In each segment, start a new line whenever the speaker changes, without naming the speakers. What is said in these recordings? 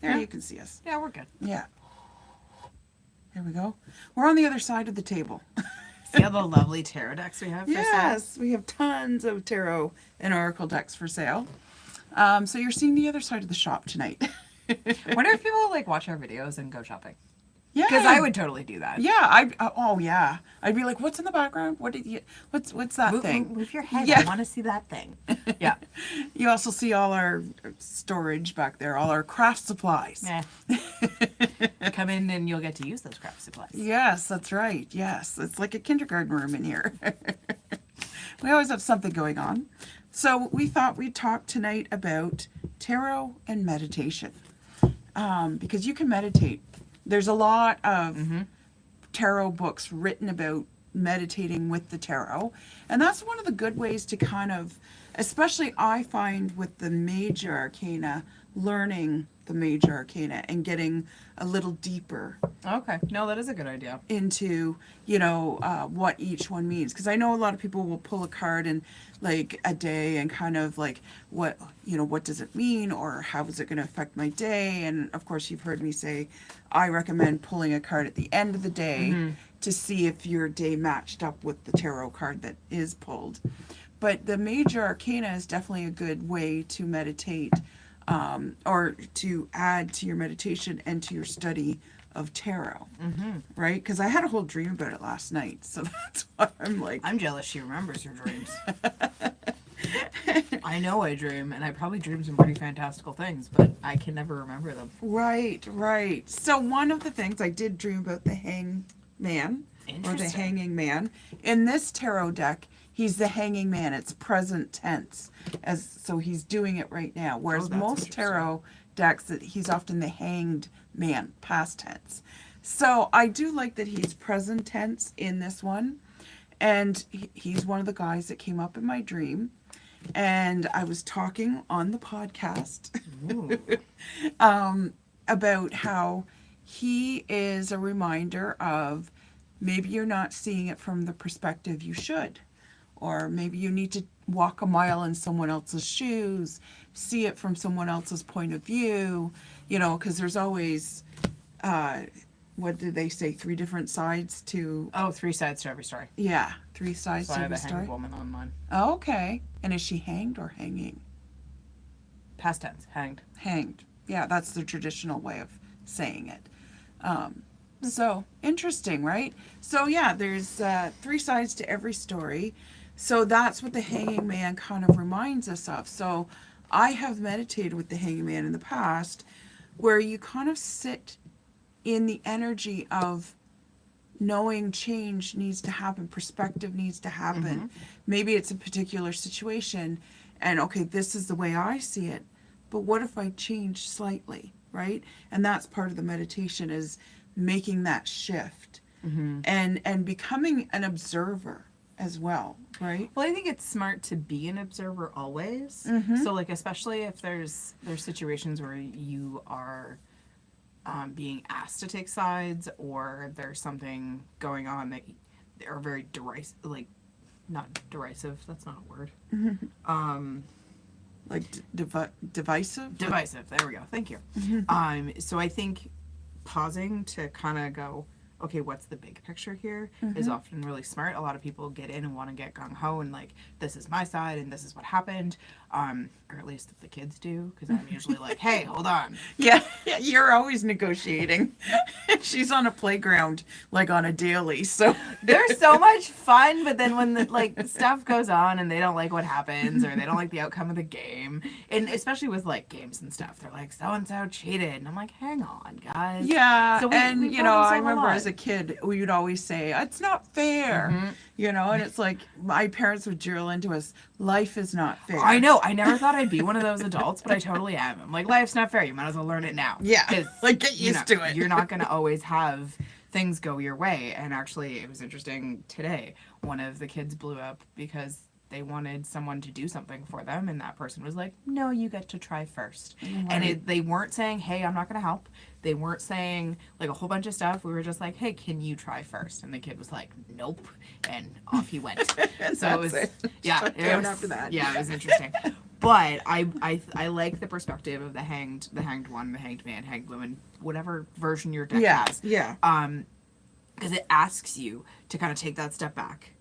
There, you can see us.
Yeah, we're good.
Yeah. There we go. We're on the other side of the table.
See all the lovely tarot decks we have for sale?
Yes, we have tons of tarot and oracle decks for sale. So you're seeing the other side of the shop tonight.
Wonder if people like watch our videos and go shopping.
Yeah,
Because I would totally do that.
Yeah, yeah. I'd be like, "What's in the background? What's that thing?"
Move your head.
Yeah.
I want to see that thing. Yeah.
You also see all our storage back there, all our craft supplies.
Yeah. Come in and you'll get to use those craft supplies.
Yes, that's right. Yes, it's like a kindergarten room in here. We always have something going on. So we thought we'd talk tonight about tarot and meditation, because you can meditate. There's a lot of tarot books written about meditating with the tarot, and that's one of the good ways to kind of, especially I find with the major arcana, learning the major arcana and getting a little deeper
Okay. No, that is a good idea.
into what each one means, because I know a lot of people will pull a card in like a day and kind of like what does it mean, or how is it going to affect my day. And of course you've heard me say I recommend pulling a card at the end of the day to see if your day matched up with the tarot card that is pulled. But the major arcana is definitely a good way to meditate, or to add to your meditation and to your study of tarot, right? Because I had a whole dream about it last night, so that's why I'm like,
I'm jealous she remembers her dreams. I know I dream, and I probably dream some pretty fantastical things, but I can never remember them.
right. So one of the things I did dream about the hangman, or the hanging man. In this tarot deck, he's the hanging man. It's present tense, so he's doing it right now. Whereas most tarot decks, he's often the hanged man, past tense. So I do like that he's present tense in this one, and he's one of the guys that came up in my dream, and I was talking on the podcast about how he is a reminder of maybe you're not seeing it from the perspective you should. Or maybe you need to walk a mile in someone else's shoes, see it from someone else's point of view, because there's always, what did they say, 3 different sides to...
Oh, 3 sides to every story.
Yeah, 3 sides
So
to
I have
every
a
story.
hanged woman on mine.
Oh, okay. And is she hanged or hanging?
Past tense, hanged.
Hanged. Yeah, that's the traditional way of saying it. So, interesting, right? So, yeah, there's 3 sides to every story. So that's what the hanging man kind of reminds us of. So I have meditated with the hanging man in the past, where you kind of sit in the energy of knowing change needs to happen, perspective needs to happen. Maybe it's a particular situation, and okay, this is the way I see it, but what if I change slightly, right? And that's part of the meditation, is making that shift and becoming an observer as well, right?
Well, I think it's smart to be an observer always. So, like, especially if there's situations where you are being asked to take sides, or there's something going on that are very derisive, like, not derisive, that's not a word.
Like divisive?
Divisive, there we go, thank you. So I think pausing to kind of go, okay, what's the big picture here, is often really smart. A lot of people get in and want to get gung-ho and like, this is my side and this is what happened, or at least if the kids do, because I'm usually like, hey, hold on.
Yeah, you're always negotiating. She's on a playground, like on a daily, so.
They're so much fun, but then when the like stuff goes on and they don't like what happens, or they don't like the outcome of the game, and especially with like games and stuff, they're like, so-and-so cheated, and I'm like, hang on, guys.
Yeah,
So
and
we
I remember as a kid, we'd always say, it's not fair, and it's like, my parents would drill into us, life is not fair.
I know, I never thought I'd be one of those adults, but I totally am. I'm like, life's not fair, you might as well learn it now.
Yeah, like get used to it.
You're not going to always have things go your way. And actually, it was interesting today, one of the kids blew up because they wanted someone to do something for them, and that person was like, no, you get to try first. Right. And they weren't saying, hey, I'm not going to help. They weren't saying like a whole bunch of stuff. We were just like, hey, can you try first? And the kid was like, nope, and off he went. So it was after that. Yeah, it was interesting. But I like the perspective of the hanged one, the hanged man, hanged woman, whatever version your deck
Yeah.
has.
Yeah.
Because it asks you to kind of take that step back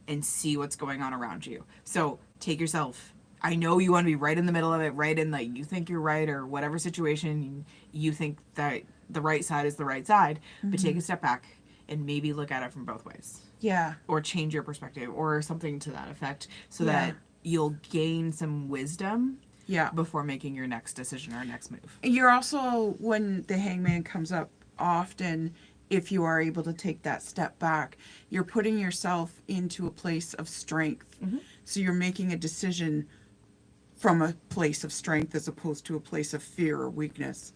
and see what's going on around you. So take yourself. I know you want to be right in the middle of it, right in like you think you're right or whatever situation you think that the right side is the right side, but take a step back and maybe look at it from both ways.
Yeah.
Or change your perspective or something to that effect so
Yeah.
that you'll gain some wisdom
Yeah.
before making your next decision or next move.
You're also, when the hangman comes up, often, if you are able to take that step back, you're putting yourself into a place of strength. So you're making a decision from a place of strength as opposed to a place of fear or weakness.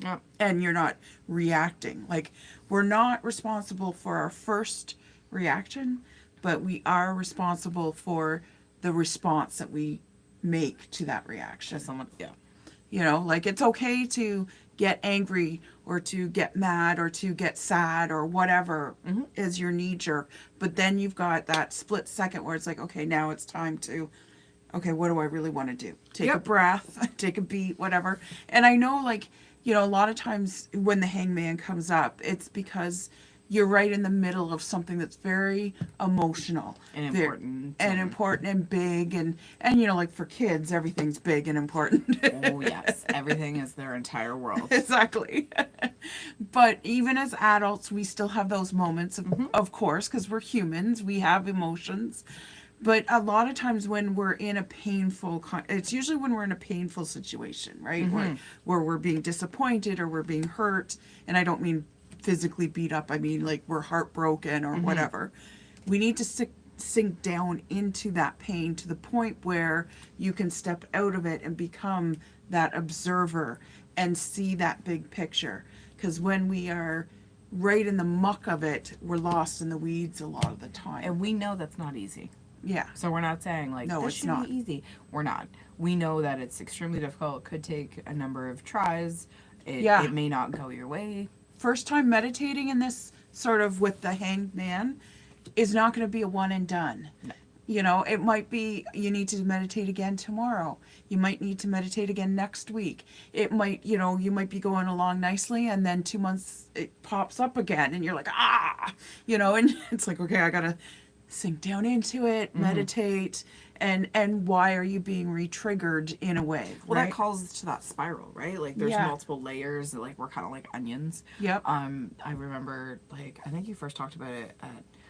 Yep.
And you're not reacting. Like, we're not responsible for our first reaction, but we are responsible for the response that we make to that reaction.
Someone, yeah.
You know, like, it's okay to get angry or to get mad or to get sad or whatever is your knee jerk. But then you've got that split second where it's like, okay, now it's time to, okay, what do I really want to do? Take a breath, take a beat, whatever. And I know, like, you know, a lot of times when the hangman comes up, it's because you're right in the middle of something that's very emotional
And
very-
important.
and important and big and you know, like, for kids everything's big and important.
Oh, yes. Everything is their entire world.
Exactly. But even as adults, we still have those moments of course, because we're humans, we have emotions. But a lot of times when we're in a painful, it's usually when we're in a painful situation, right? Where we're being disappointed or we're being hurt. And I don't mean physically beat up. I mean, like, we're heartbroken or whatever. We need to sink down into that pain to the point where you can step out of it and become that observer and see that big picture. Because when we are right in the muck of it, we're lost in the weeds a lot of the time.
And we know that's not easy.
Yeah.
So we're not saying like
No,
this
it's
should
not.
be easy. We're not. We know that it's extremely difficult. It could take a number of tries. It may not go your way.
First time meditating in this sort of with the hanged man is not going to be a one and done.
No.
You know, it might be you need to meditate again tomorrow. You might need to meditate again next week. It might, you know, you might be going along nicely and then 2 months it pops up again and you're like, you know, and it's like, okay, I got to sink down into it, meditate. And why are you being re-triggered in a way?
Well,
right?
that calls to that spiral, right? Like there's
Yeah.
multiple layers. Like we're kind of like onions.
Yep.
I remember like I think you first talked about it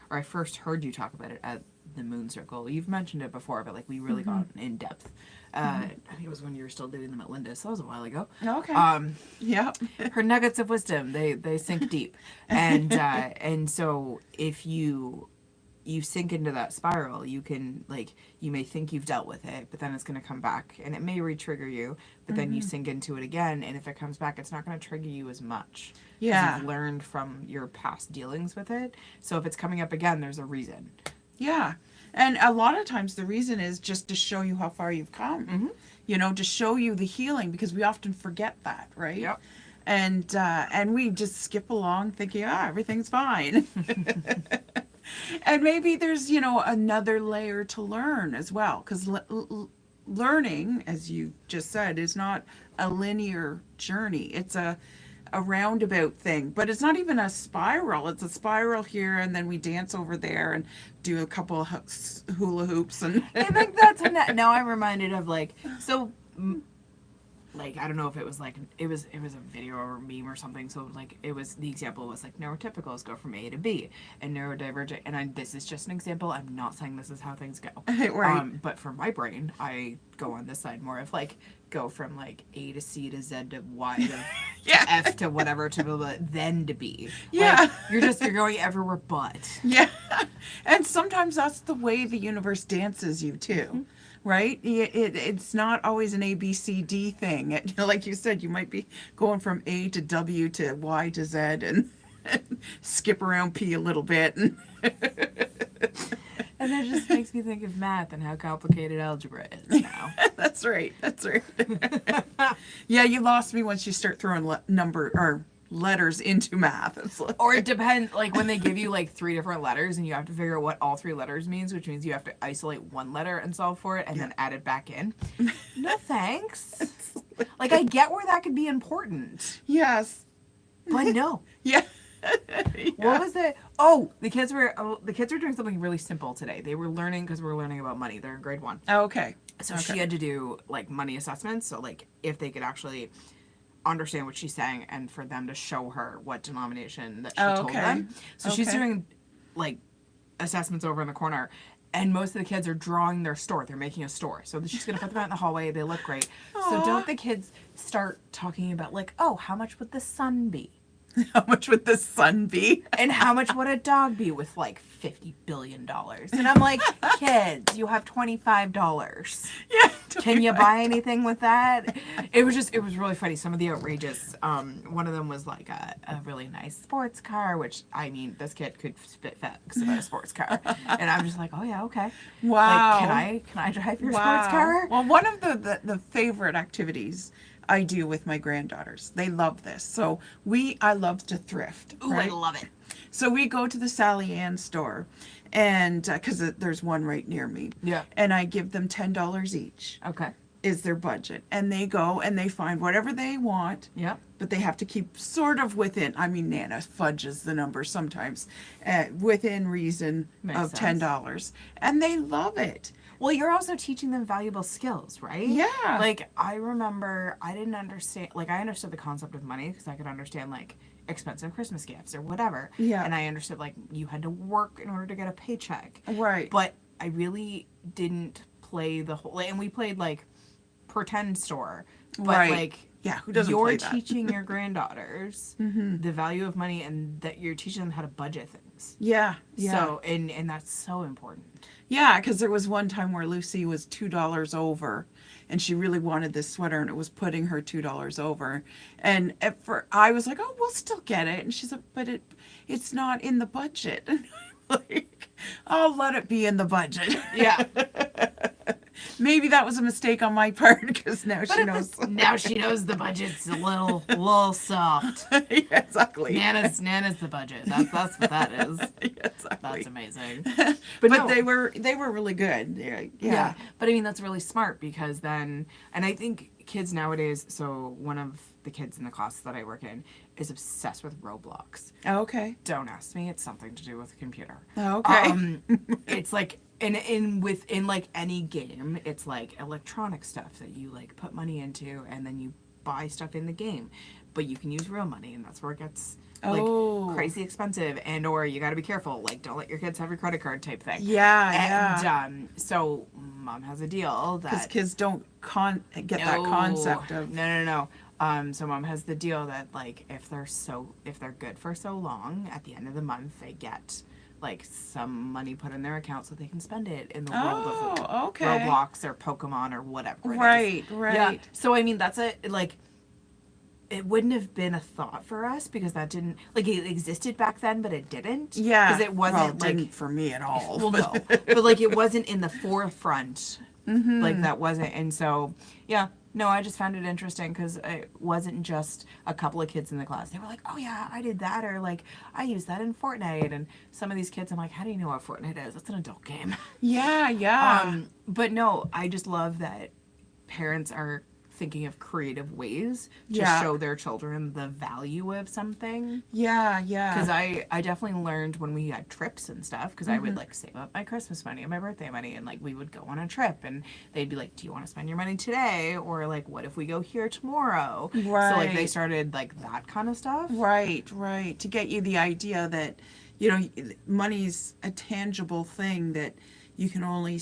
or I first heard you talk about it at the Moon Circle. You've mentioned it before, but like we really got in depth. I think it was when you were still doing them at Linda, so that was a while ago.
Okay. Yep.
Her nuggets of wisdom, they sink deep, and so if you sink into that spiral, you can like you may think you've dealt with it, but then it's going to come back and it may re-trigger you, but then you sink into it again, and if it comes back, it's not going to trigger you as much. 'Cause
Yeah.
you've learned from your past dealings with it. So if it's coming up again, there's a reason.
Yeah. And a lot of times the reason is just to show you how far you've come. You know, to show you the healing, because we often forget that, right?
Yep.
And we just skip along thinking, everything's fine. And maybe there's, you know, another layer to learn as well, because learning, as you just said, is not a linear journey. It's a roundabout thing, but it's not even a spiral. It's a spiral here, and then we dance over there and do a couple of hula hoops. And
I think that's now I'm reminded of like so. Like I don't know if it was like it was a video or a meme or something. So like it was the example was like neurotypicals go from A to B, and neurodivergent. And this is just an example. I'm not saying this is how things go.
Right.
But for my brain, I go on this side more of like go from like A to C to Z to Y to, to F to whatever to blah, blah, then to B.
Yeah.
Like, you're going everywhere but.
Yeah. And sometimes that's the way the universe dances you too. Right? It's not always an A, B, C, D thing. Like you said, you might be going from A to W to Y to Z and skip around P a little bit. And
that just makes me think of math and how complicated algebra is now.
That's right. That's right. Yeah, you lost me once you start throwing letters into math. It's like,
Or it depends, like when they give you like 3 different letters and you have to figure out what all 3 letters means, which means you have to isolate one letter and solve for it and then add it back in. No thanks. Like I get where that could be important,
yes.
but no.
Yeah.
What was it? Oh, the kids were doing something really simple today. They were learning because we were learning about money. They're in grade 1.
Okay.
So she had to do like money assessments. So like if they could actually understand what she's saying and for them to show her what denomination that she told them. So she's doing like assessments over in the corner and most of the kids are drawing their store. They're making a store. So she's going to put them out in the hallway. They look great.
Aww.
So don't the kids start talking about like, oh, how much would the sun be?
How much would the sun be?
And how much would a dog be with like $50 billion? And I'm like, kids, you have $25.
Yeah.
Can you buy anything with that? It was really funny. Some of the outrageous, one of them was like a really nice sports car, which I mean, this kid could spit facts about a sports car. And I'm just like, oh yeah, okay.
Wow.
Like, can I drive your sports car?
Well, one of the favorite activities I do with my granddaughters. They love this. So I love to thrift.
Ooh,
right?
I love it.
So we go to the Sally Ann store, and because there's one right near me.
Yeah.
And I give them $10 each.
Okay.
Is their budget, and they go and they find whatever they want.
Yep.
But they have to keep sort of within. I mean, Nana fudges the number sometimes, within reason
Makes
of
sense.
$10, and they love it.
Well, you're also teaching them valuable skills, right?
Yeah.
Like, I remember I didn't understand, like, I understood the concept of money because I could understand, like, expensive Christmas gifts or whatever.
Yeah.
And I understood, like, you had to work in order to get a paycheck.
Right.
But I really didn't play the whole, and we played, like, pretend store. But,
Right.
like,
Yeah, who doesn't
you're
play that?
teaching your granddaughters
Mm-hmm.
the value of money and that you're teaching them how to budget things.
Yeah. Yeah.
So, and that's so important.
Yeah, because there was one time where Lucy was $2 over, and she really wanted this sweater, and it was putting her $2 over. And I was like, "Oh, we'll still get it," and she's like, "But it's not in the budget." And I'm like, I'll let it be in the budget.
Yeah.
Maybe that was a mistake on my part because now she knows.
Now she knows the budget's a little soft.
Yeah, exactly.
Nana's the budget. That's what that is.
Yeah, exactly.
That's amazing.
But
no.
they were really good. Yeah.
But I mean that's really smart because then, and I think kids nowadays. So one of the kids in the class that I work in is obsessed with Roblox.
Okay.
Don't ask me. It's something to do with a computer.
Okay.
It's like within like any game, it's like electronic stuff that you like put money into and then you buy stuff in the game. But you can use real money and that's where it gets like crazy expensive and or you got to be careful. Like don't let your kids have your credit card type thing.
Yeah.
And so mom has a deal that
Because kids don't get that concept of
No. So mom has the deal that like if they're good for so long, at the end of the month they get like some money put in their account so they can spend it in the world of like, Roblox or Pokemon or whatever.
Right.
Yeah. So I mean that's it wouldn't have been a thought for us because that didn't like it existed back then, but it didn't.
Yeah.
Because it wasn't like
didn't for me at all.
well, no, but like it wasn't in the forefront. Like that wasn't, and so yeah. No, I just found it interesting because it wasn't just a couple of kids in the class. They were like, "Oh yeah, I did that," or like, "I used that in Fortnite." And some of these kids, I'm like, "How do you know what Fortnite is? It's an adult game."
Yeah.
But no, I just love that parents are thinking of creative ways to show their children the value of something.
Yeah.
Because I definitely learned when we had trips and stuff, because I would like save up my Christmas money and my birthday money, and like we would go on a trip, and they'd be like, "Do you want to spend your money today?" Or like, "What if we go here tomorrow?"
Right.
So like they started like that kind of stuff.
Right. To get you the idea that, money's a tangible thing that you can only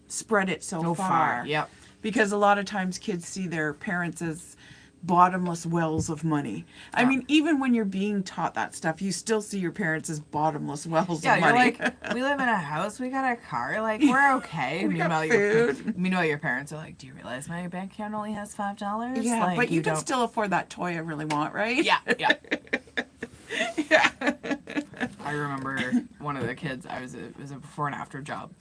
spread it so far.
Yep.
Because a lot of times kids see their parents as bottomless wells of money. I mean, even when you're being taught that stuff, you still see your parents as bottomless wells of money.
Yeah, you're like, we live in a house, we got a car, like we're okay.
We got
Meanwhile, your parents are like, "Do you realize my bank account only has $5?"
Yeah,
like,
but you can
don't...
still afford that toy I really want, right?
Yeah.
Yeah.
I remember one of the kids, it was a before and after job,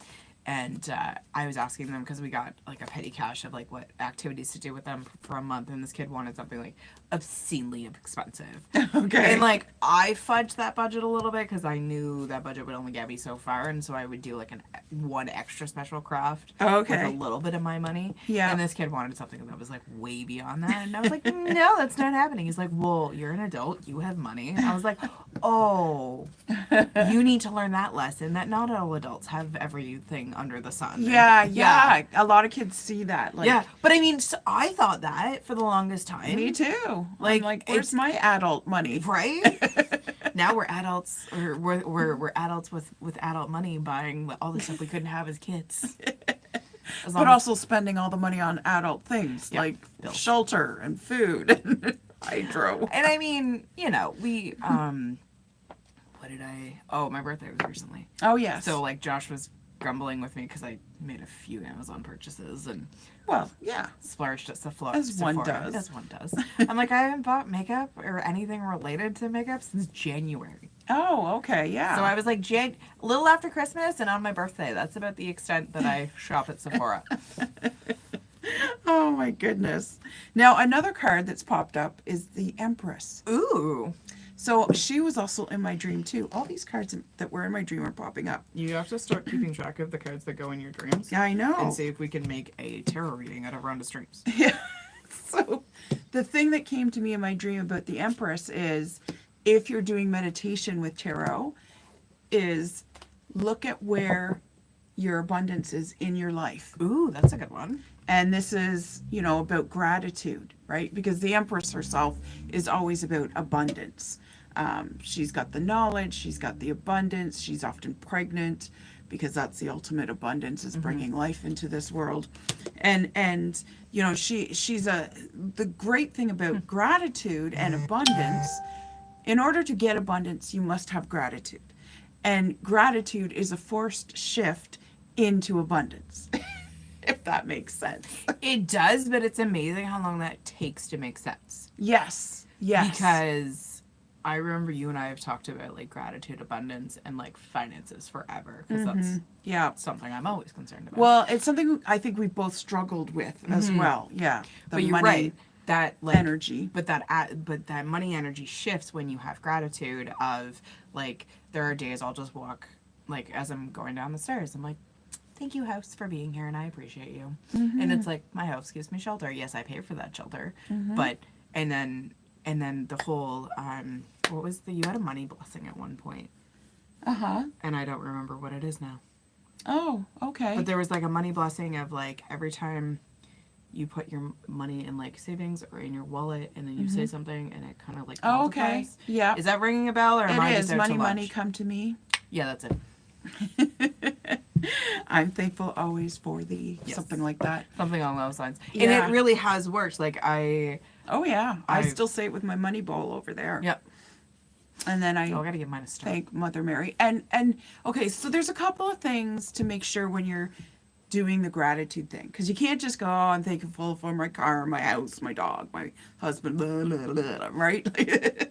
And I was asking them because we got like a petty cash of like what activities to do with them for a month, and this kid wanted something like obscenely expensive.
Okay.
And like I fudged that budget a little bit because I knew that budget would only get me so far, and so I would do like one extra special craft
Okay.
with a little bit of my money.
Yeah.
And this kid wanted something that was like way beyond that, and I was like, no, that's not happening. He's like, well, you're an adult, you have money. I was like, oh, you need to learn that lesson that not all adults have everything under the sun.
Yeah. A lot of kids see that. Like,
Yeah, but I mean, so I thought that for the longest time.
me too.
Like,
I'm like, where's my adult money?
Right? Now we're adults, or we're adults with adult money buying all the stuff we couldn't have as kids.
But also spending all the money on adult things
Yeah,
like
bills.
shelter and food and hydro.
And I mean, you know, we what did I? Oh, my birthday was recently.
Oh, yes.
So like Josh was grumbling with me because I made a few Amazon purchases and
well, yeah.
splurged at Sephora.
As one does.
As one does. I'm like, I haven't bought makeup or anything related to makeup since January.
Oh, okay. Yeah.
So I was like, a little after Christmas and on my birthday. That's about the extent that I shop at Sephora.
Oh, my goodness. Now, another card that's popped up is the Empress.
Ooh.
So she was also in my dream, too. All these cards that were in my dream are popping up.
You have to start keeping track of the cards that go in your dreams.
Yeah, I know.
And see if we can make a tarot reading out of Rhonda's dreams.
Yeah. So the thing that came to me in my dream about the Empress is if you're doing meditation with tarot, is look at where your abundance is in your life.
Ooh, that's a good one.
And this is, you know, about gratitude, right? Because the Empress herself is always about abundance. She's got the knowledge, she's got the abundance, she's often pregnant because that's the ultimate abundance, is bringing life into this world. And you know, the great thing about gratitude and abundance, in order to get abundance, you must have gratitude. And gratitude is a forced shift into abundance. If that makes sense.
It does, but it's amazing how long that takes to make sense.
Yes.
Because I remember you and I have talked about like gratitude, abundance, and like finances forever. Because that's something I'm always concerned about.
Well, it's something I think we both struggled with as well. Yeah.
But you're right. That like
energy.
But that money energy shifts when you have gratitude. Of like, there are days I'll just walk like as I'm going down the stairs. I'm like, thank you, house, for being here, and I appreciate you. And it's like, my house gives me shelter. Yes, I pay for that shelter. But and then the whole what was you had a money blessing at one point. And I don't remember what it is now.
Oh, okay.
But there was like a money blessing of like every time you put your money in like savings or in your wallet and then you say something and it kind of like
okay.
multiplies.
Yeah.
Is that ringing a bell or am I
It
just
is.
out
Money,
to lunch?
money, come to me.
Yeah, that's it.
I'm thankful always for
Yes.
something like that.
Something along those lines.
Yeah.
And it really has worked. Like I
still say it with my money bowl over there.
Yep.
And then I
gotta give mine a star.
thank Mother Mary. And okay, so there's a couple of things to make sure when you're doing the gratitude thing, because you can't just go, oh, I'm thankful for my car, my house, my dog, my husband, blah, blah, blah, right?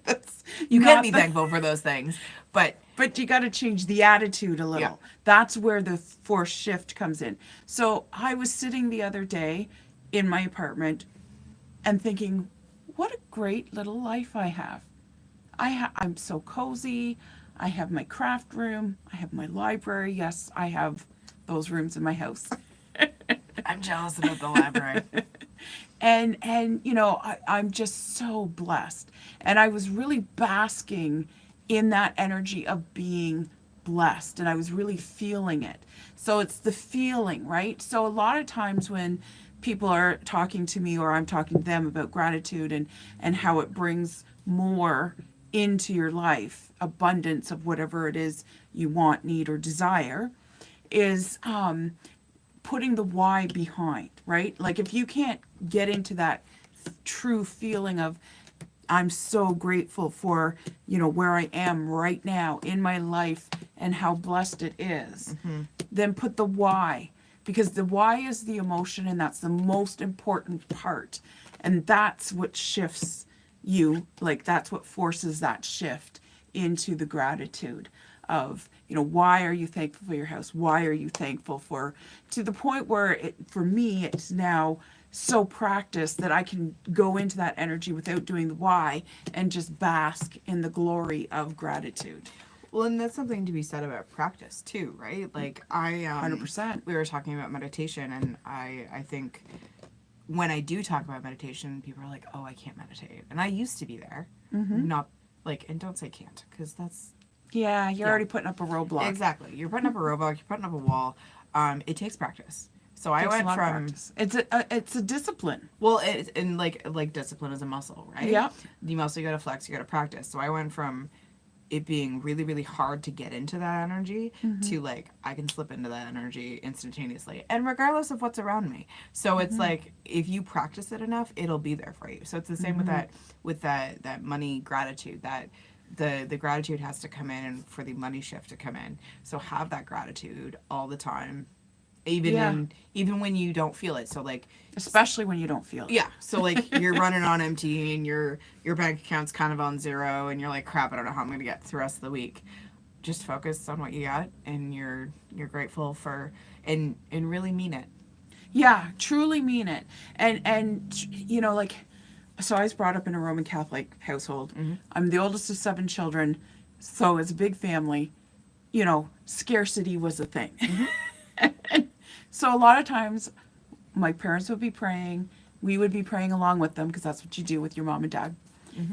That's
You
not
can be thankful for those things, but
you got to change the attitude a little.
Yeah.
That's where the forced shift comes in. So I was sitting the other day in my apartment and thinking, what a great little life I have. I'm so cozy. I have my craft room. I have my library. Yes, I have those rooms in my house.
I'm jealous about the library.
And you know, I'm just so blessed. And I was really basking in that energy of being blessed, and I was really feeling it. So it's the feeling, right? So a lot of times when people are talking to me or I'm talking to them about gratitude and how it brings more into your life, abundance of whatever it is you want, need, or desire, is putting the why behind, right? Like if you can't get into that true feeling of, I'm so grateful for, you know, where I am right now in my life and how blessed it is, then put the why, because the why is the emotion and that's the most important part. And that's what shifts you, like that's what forces that shift into the gratitude. of, why are you thankful for your house? Why are you thankful for, to the point where for me, it's now so practiced that I can go into that energy without doing the why and just bask in the glory of gratitude.
Well, and that's something to be said about practice too, right? Like
100%.
we were talking about meditation, and I think when I do talk about meditation, people are like, "Oh, I can't meditate," and I used to be there, not like, and don't say can't, because that's
Yeah, you're already putting up a roadblock.
exactly, you're putting up a roadblock, you're putting up a wall. It takes practice. So I
Takes a
went
lot of
from
practice. It's a discipline.
well, it's and like discipline is a muscle, right?
Yep.
The muscle you got to flex, you got to practice. So I went from it being really, really hard to get into that energy to like I can slip into that energy instantaneously, and regardless of what's around me. So it's like if you practice it enough, it'll be there for you. So it's the same with that money gratitude, that the gratitude has to come in and for the money shift to come in. So have that gratitude all the time, even when you don't feel it. So like
Especially when you don't feel it.
yeah, so like you're running on empty and your bank account's kind of on zero and you're like, crap, I don't know how I'm gonna get through the rest of the week. Just focus on what you got and you're grateful for and really mean it.
Yeah, truly mean it. And like, so I was brought up in a Roman Catholic household. I'm the oldest of 7 children, so it's a big family. Scarcity was a thing. So a lot of times my parents would be praying, we would be praying along with them, because that's what you do with your mom and dad.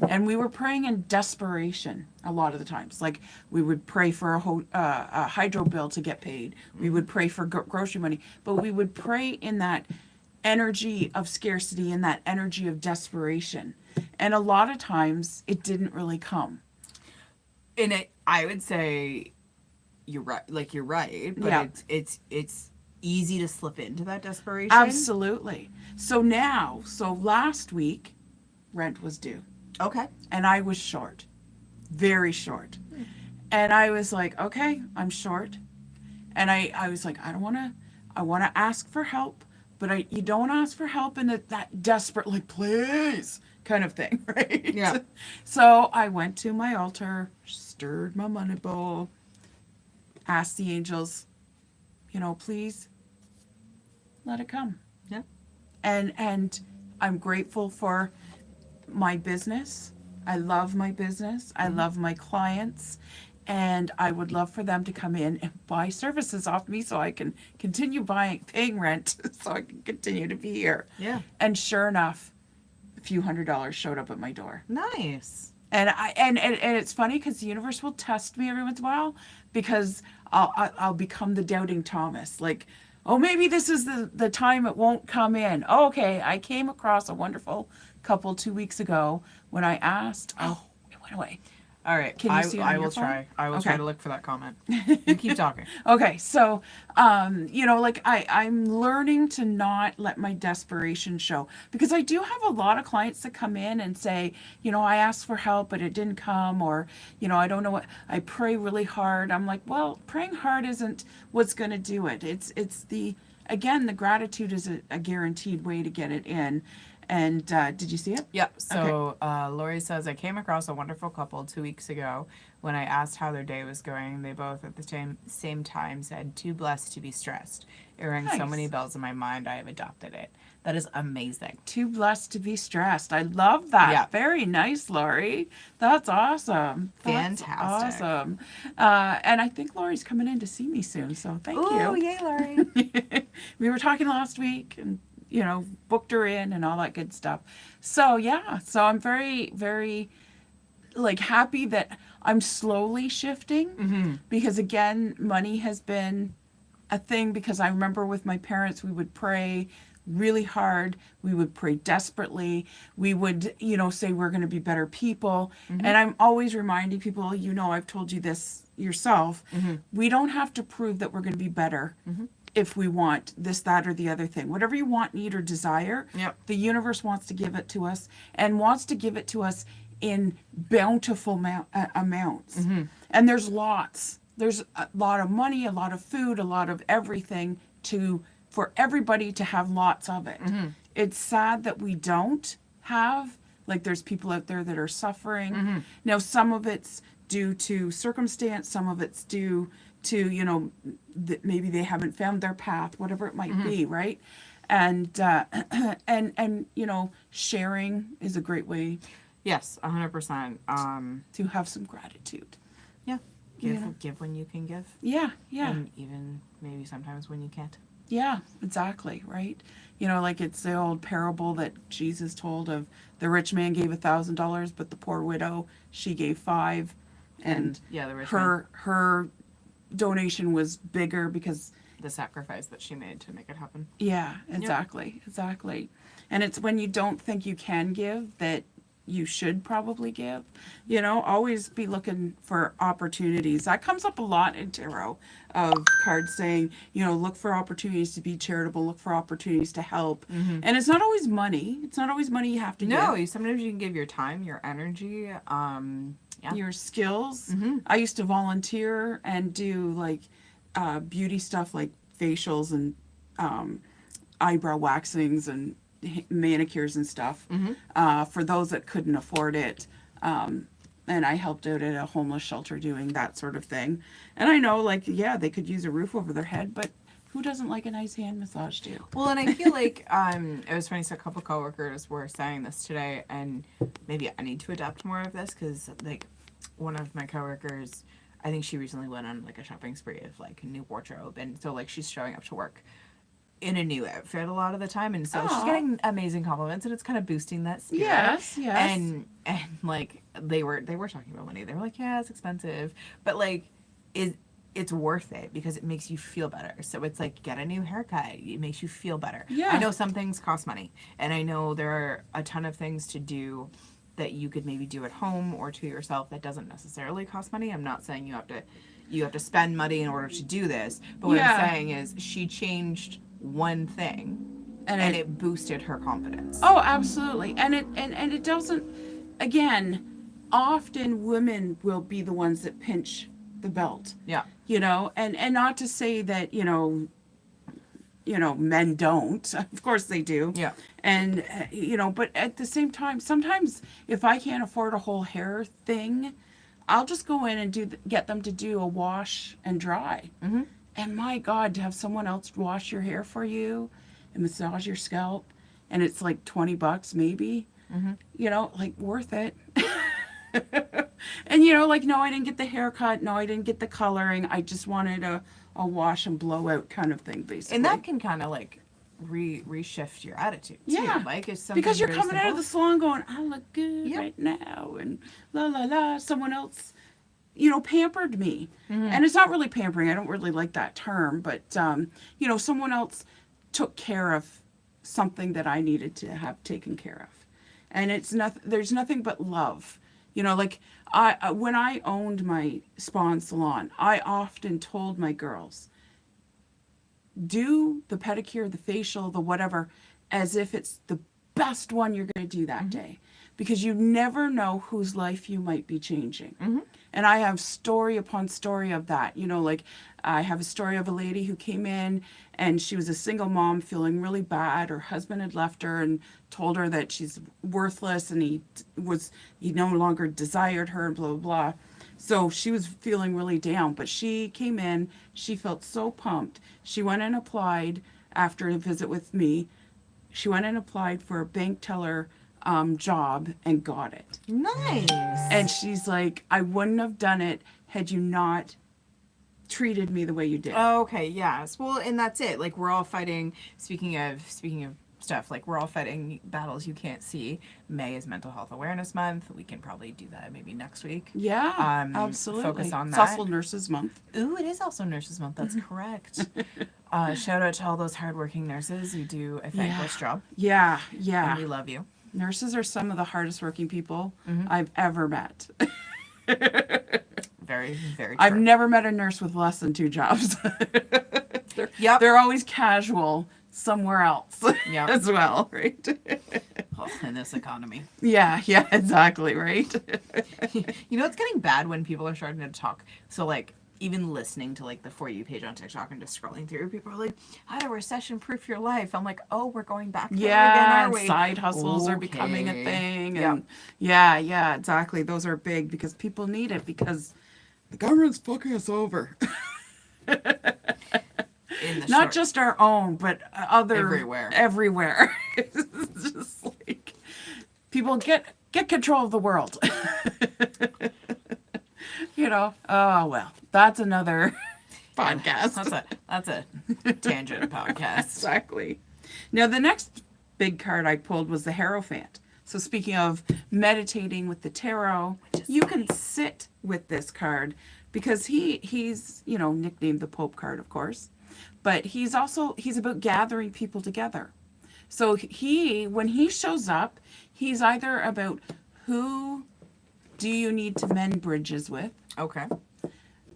And we were praying in desperation a lot of the times. Like we would pray for a hydro bill to get paid. We would pray for grocery money, but we would pray in that energy of scarcity and that energy of desperation. And a lot of times it didn't really come.
I would say you're right. Like you're right, but
Yeah.
it's easy to slip into that desperation.
Absolutely. So last week, rent was due.
Okay.
And I was short, very short. And I was like, okay, I'm short. And I was like, I want to ask for help, but you don't ask for help in that desperate, like, please kind of thing, right?
Yeah.
So I went to my altar, stirred my money bowl, asked the angels, please let it come.
Yeah.
And I'm grateful for my business. I love my business. I love my clients. And I would love for them to come in and buy services off me so I can continue paying rent so I can continue to be here.
Yeah.
And sure enough, a few $100s showed up at my door.
Nice.
And and it's funny because the universe will test me every once in a while, because I'll become the doubting Thomas. Like, oh, maybe this is the time it won't come in. Oh, okay, I came across a wonderful couple 2 weeks ago when I asked. Oh, it went away.
All right.
Can you see it on
I
your
will
phone?
try. I will
Okay.
try to look for that comment. You keep talking.
Okay, so like I'm learning to not let my desperation show, because I do have a lot of clients that come in and say, I asked for help but it didn't come, or I don't know what, I pray really hard. I'm like, well, praying hard isn't what's going to do it. It's the gratitude is a guaranteed way to get it in. And did you see it?
Yep. So Lori says, I came across a wonderful couple 2 weeks ago. When I asked how their day was going, they both at the same time said, too blessed to be stressed. It rang so
Nice.
many bells in my mind, I have adopted it. That is amazing.
Too blessed to be stressed. I love that.
Yeah.
Very nice, Lori. That's awesome. That's
Fantastic.
awesome. And I think Lori's coming in to see me soon, so thank
Oh,
you.
yay, Lori.
We were talking last week and, booked her in and all that good stuff. So, yeah. So I'm very, very, like, happy that I'm slowly shifting, because, again, money has been a thing, because I remember with my parents, we would pray really hard. We would pray desperately. We would, say we're going to be better people. And I'm always reminding people, I've told you this yourself. We don't have to prove that we're going to be better if we want this, that, or the other thing. Whatever you want, need, or desire,
Yep.
the universe wants to give it to us, and wants to give it to us in bountiful amounts. And there's lots. There's a lot of money, a lot of food, a lot of everything for everybody to have lots of it. It's sad that we don't have Like there's people out there that are suffering. Now, some of it's due to circumstance, some of it's due to, maybe they haven't found their path, whatever it might be, right? And, and, sharing is a great way
Yes, 100%.
to have some gratitude.
Yeah. Give when you can give.
Yeah, yeah.
And even maybe sometimes when you can't.
Yeah, exactly, right? Like it's the old parable that Jesus told of the rich man gave $1,000, but the poor widow, she gave 5, and
yeah, the rich
her donation was bigger because
the sacrifice that she made to make it happen.
yeah, exactly. And it's when you don't think you can give that you should probably give. Always be looking for opportunities. That comes up a lot in tarot of cards saying, look for opportunities to be charitable, look for opportunities to help. And it's not always money. It's not always money you have to give.
No, sometimes you can give your time, your energy,
your skills. I used to volunteer and do like beauty stuff like facials and eyebrow waxings and manicures and stuff for those that couldn't afford it. And I helped out at a homeless shelter doing that sort of thing. And I know, they could use a roof over their head, but who doesn't like a nice hand massage too?
Well, and I feel like it was funny. So a couple coworkers were saying this today, and maybe I need to adapt more of this because, one of my coworkers, I think she recently went on a shopping spree of a new wardrobe, and so she's showing up to work in a new outfit a lot of the time, and so she's getting amazing compliments, and it's kind of boosting that spirit.
Yes.
And they were talking about money. They were like, yeah, it's expensive, but it's worth it because it makes you feel better. So it's get a new haircut. It makes you feel better.
Yeah.
I know some things cost money, and I know there are a ton of things to do that you could maybe do at home or to yourself that doesn't necessarily cost money. I'm not saying you have to spend money in order to do this, but what I'm saying is she changed one thing and it boosted her confidence.
Oh, absolutely. And it doesn't, again, often women will be the ones that pinch the belt.
Yeah.
And not to say that, men don't. Of course they do.
Yeah.
And, but at the same time, sometimes if I can't afford a whole hair thing, I'll just go in and get them to do a wash and dry. And my God, to have someone else wash your hair for you and massage your scalp, and it's $20 maybe, worth it. And no, I didn't get the haircut. No, I didn't get the coloring. I just wanted a wash and blow out kind of thing, basically.
And that can kind of reshift your attitude too.
Yeah.
It's something
because you're
very
coming out of
simple.
the salon going, I look good right now, and la la la. Someone else, pampered me. And it's not really pampering. I don't really like that term, but someone else took care of something that I needed to have taken care of. And it's nothing. There's nothing but love. When I owned my spa and salon, I often told my girls, do the pedicure, the facial, the whatever, as if it's the best one you're going to do that day. Because you never know whose life you might be changing. And I have story upon story of that. I have a story of a lady who came in and she was a single mom feeling really bad. Her husband had left her and told her that she's worthless and he no longer desired her and blah, blah, blah. So she was feeling really down, but she came in, she felt so pumped. She went and applied after a visit with me. She went and applied for a bank teller job and got it.
Nice.
And she's like, I wouldn't have done it had you not treated me the way you did.
Okay, yes. Well, and that's it. We're all fighting, speaking of stuff, we're all fighting battles you can't see. May is Mental Health Awareness Month. We can probably do that maybe next week.
Yeah, absolutely.
Focus on
It's
that.
also Nurses Month.
Ooh, it is also Nurses Month. That's correct. Shout out to all those hardworking nurses who do a thankless job.
Yeah.
And we love you.
Nurses are some of the hardest working people I've ever met.
Very, very true.
I've never met a nurse with less than 2 jobs. They're always casual somewhere else as well, right?
In this economy.
Yeah, exactly, right?
It's getting bad when people are starting to talk. So even listening to like the For You page on TikTok and just scrolling through, people are like, how to recession proof your life. I'm like, oh, we're going back there again,
Yeah,
are
and
we?
side hustles are becoming a
Okay.
thing.
Yep.
And yeah, exactly. Those are big because people need it because the government's fucking us over.
In the
Not
short,
just our own, but other
Everywhere.
Everywhere. It's just like people get control of the world. You know. Oh well, that's another podcast.
That's a tangent podcast.
Exactly. Now the next big card I pulled was the Hierophant. So speaking of meditating with the tarot, you can sit with this card because he's nicknamed the Pope card, of course, but he's about gathering people together. So when he shows up, he's either about who do you need to mend bridges with,
Okay.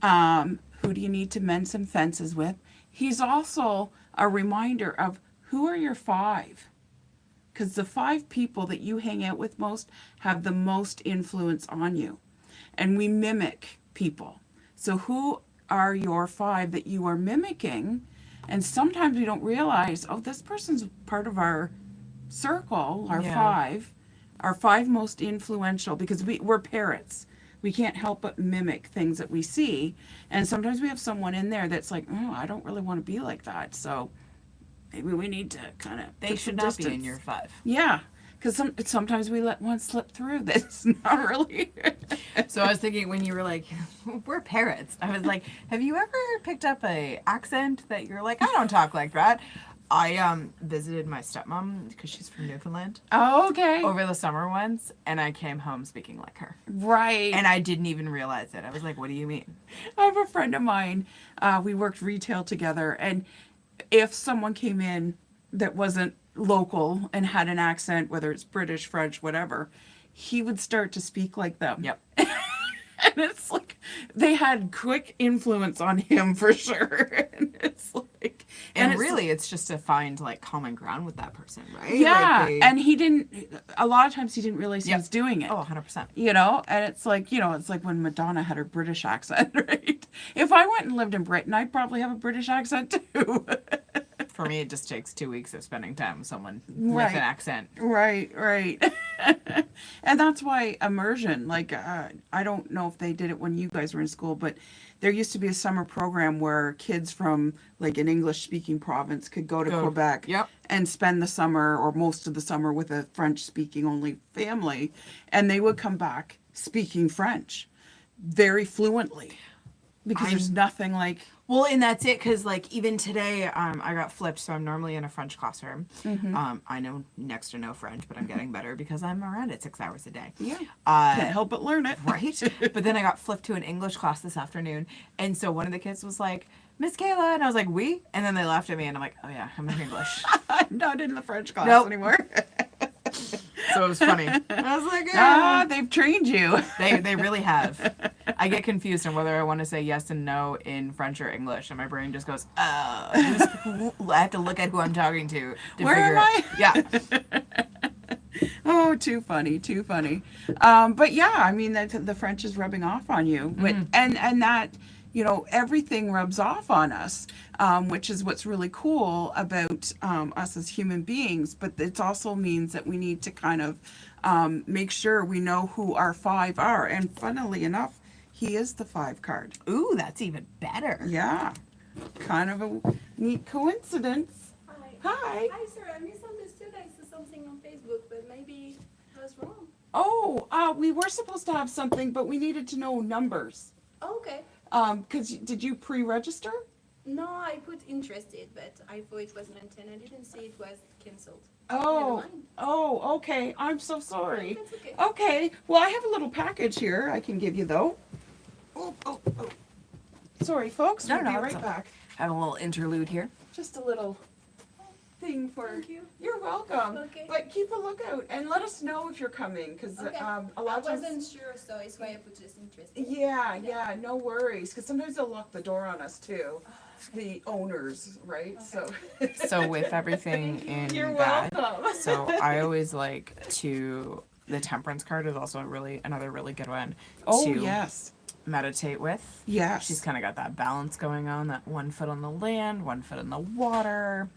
who do you need to mend some fences with. He's also a reminder of who are your five. Because the 5 people that you hang out with most have the most influence on you. And we mimic people. So who are your 5 that you are mimicking? And sometimes we don't realize, oh, this person's part of our circle, our
Yeah.
5, our 5 most influential, because we're parrots. We can't help but mimic things that we see. And sometimes we have someone in there that's like, oh, I don't really want to be like that. So maybe we need to kind of.
They should not be in your 5.
Yeah, because sometimes we let one slip through that's not really.
So I was thinking when you were like, we're parrots. I was like, have you ever picked up a accent that you're like, I don't talk like that? I visited my stepmom because she's from Newfoundland
Oh, okay.
over the summer once, and I came home speaking like her.
Right.
And I didn't even realize it. I was like, what do you mean?
I have a friend of mine. We worked retail together, and if someone came in that wasn't local and had an accent, whether it's British, French, whatever, he would start to speak like them.
Yep.
And it's like they had quick influence on him for sure. And it's like,
And
it's
really, it's just to find like common ground with that person, right?
yeah,
Like
and he didn't. A lot of times he didn't realize he
Yep.
was doing it.
Oh, 100%.
And it's like it's like when Madonna had her British accent, right? If I went and lived in Britain, I'd probably have a British accent too.
For me, it just takes 2 weeks of spending time with someone
Right.
with an accent.
Right. And that's why immersion, like, I don't know if they did it when you guys were in school, but there used to be a summer program where kids from like an English speaking province could go to Quebec
Yep.
and spend the summer or most of the summer with a French speaking only family. And they would come back speaking French very fluently because there's nothing like.
Well, and that's it, because like even today, I got flipped. So I'm normally in a French classroom. I know next to no French, but I'm getting better because I'm around it 6 hours a day.
Yeah. Can't help but learn it.
Right. But then I got flipped to an English class this afternoon, and so one of the kids was like, Miss Kayla, and I was like, we, and then they laughed at me, and I'm like, oh yeah, I'm in English.
I'm not in the French class
Nope.
anymore.
So it was funny. I was like, yeah.
They've trained you.
They really have. I get confused on whether I want to say yes and no in French or English, and my brain just goes, I have to look at who I'm talking to
Where
figure
am I?
Yeah.
Oh, too funny. But yeah, I mean, the French is rubbing off on you, but and that everything rubs off on us, which is what's really cool about us as human beings. But it also means that we need to kind of make sure we know who our 5 are. And funnily enough, he is the 5 card.
Ooh, that's even better.
Yeah, kind of a neat coincidence.
Hi.
Hi.
Hi, sir. I misunderstood. I saw something on Facebook, but maybe I was wrong.
Oh, we were supposed to have something, but we needed to know numbers.
Oh, okay.
Because did you pre-register?
No, I put interested, but I thought it was 19. I didn't see it was cancelled.
Oh,
Never mind.
okay. I'm so sorry.
That's okay.
Okay, well, I have a little package here I can give you, though. Oh. Sorry, folks.
No,
We'll be
no,
right
it's
back.
Have a little interlude here.
Just a little thing for.
Thank you.
You're welcome.
Okay.
But keep a lookout and let us know if you're coming, because
Okay.
a lot
I
of times.
wasn't sure, so it's why I put just interested.
Yeah, no worries. Because sometimes they'll lock the door on us too, the owners, right?
Okay.
So with everything in
You're
that,
welcome.
so I always like to, the temperance card is also another really good one
Oh
to
yes.
meditate with.
Yes.
She's kind of got that balance going on, that 1 foot on the land, 1 foot in the water.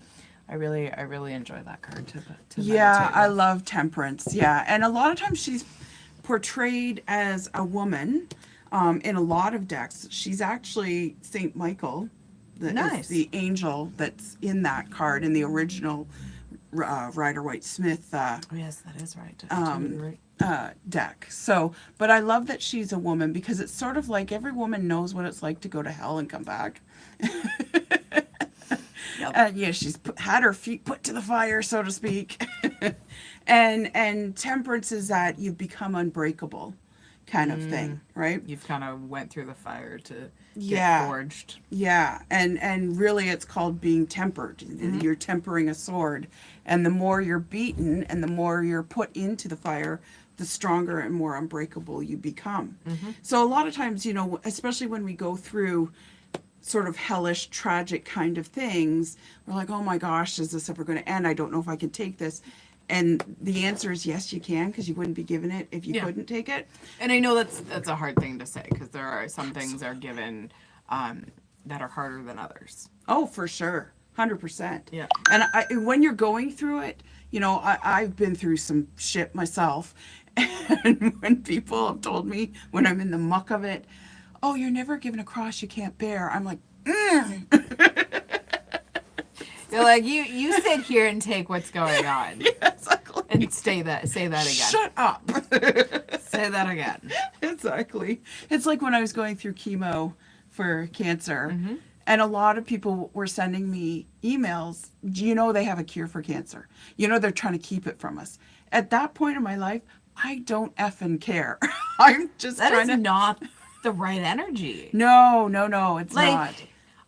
I really enjoy that card to
Yeah,
meditate
I
with.
love Temperance. Yeah, and a lot of times she's portrayed as a woman in a lot of decks. She's actually Saint Michael,
Nice.
the angel that's in that card in the original Rider Waite Smith
Oh, yes, that is right. Right.
deck. So, but I love that she's a woman because it's sort of like every woman knows what it's like to go to hell and come back.
Yep.
Yeah, she's had her feet put to the fire, so to speak. and Temperance is that you've become unbreakable kind of thing, right?
You've kind of went through the fire to get
Yeah.
forged.
Yeah, and really it's called being tempered. You're tempering a sword, and the more you're beaten and the more you're put into the fire, the stronger and more unbreakable you become. So a lot of times, you know, especially when we go through sort of hellish, tragic kind of things, we're like, oh my gosh, is this ever going to end? I don't know if I can take this. And the answer is yes, you can, because you wouldn't be given it if you
Yeah.
couldn't take it.
And I know that's a hard thing to say because there are some things are given that are harder than others.
Oh, for sure. 100%.
Yeah.
And when you're going through it, you know, I've been through some shit myself. And when people have told me when I'm in the muck of it, oh, you're never given a cross you can't bear. I'm like,
You're like you sit here and take what's going on
yeah, exactly.
and say that again.
Shut up.
Say that again.
Exactly. It's like when I was going through chemo for cancer, and a lot of people were sending me emails. You know, they have a cure for cancer. You know, they're trying to keep it from us. At that point in my life, I don't effing care. I'm just
That
trying
is
to.
not the right energy.
No, it's
Like,
not.